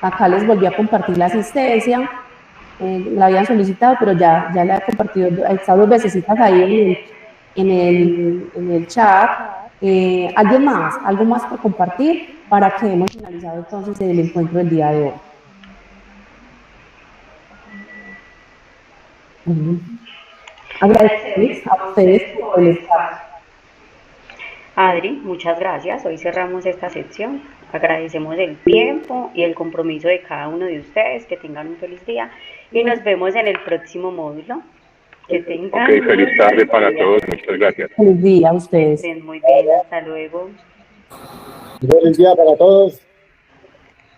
Speaker 3: Acá les volví a compartir la asistencia, la habían solicitado, pero ya la he compartido, he estado 2 veces ahí en el chat. ¿Algo más por compartir para que hemos finalizado entonces el encuentro del día de hoy? Agradecerles a ustedes por el espacio.
Speaker 2: Adri, muchas gracias. Hoy cerramos esta sección. Agradecemos el tiempo y el compromiso de cada uno de ustedes. Que tengan un feliz día y nos vemos en el próximo módulo. Que tengan.
Speaker 4: Ok, feliz tarde para todos. Muchas gracias.
Speaker 3: Feliz día a ustedes.
Speaker 2: Estén muy bien. Hasta luego.
Speaker 7: Feliz día para todos.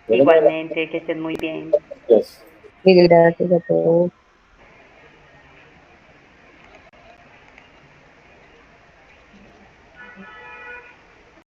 Speaker 2: Igualmente, que estén muy bien.
Speaker 7: Gracias.
Speaker 1: Gracias a todos.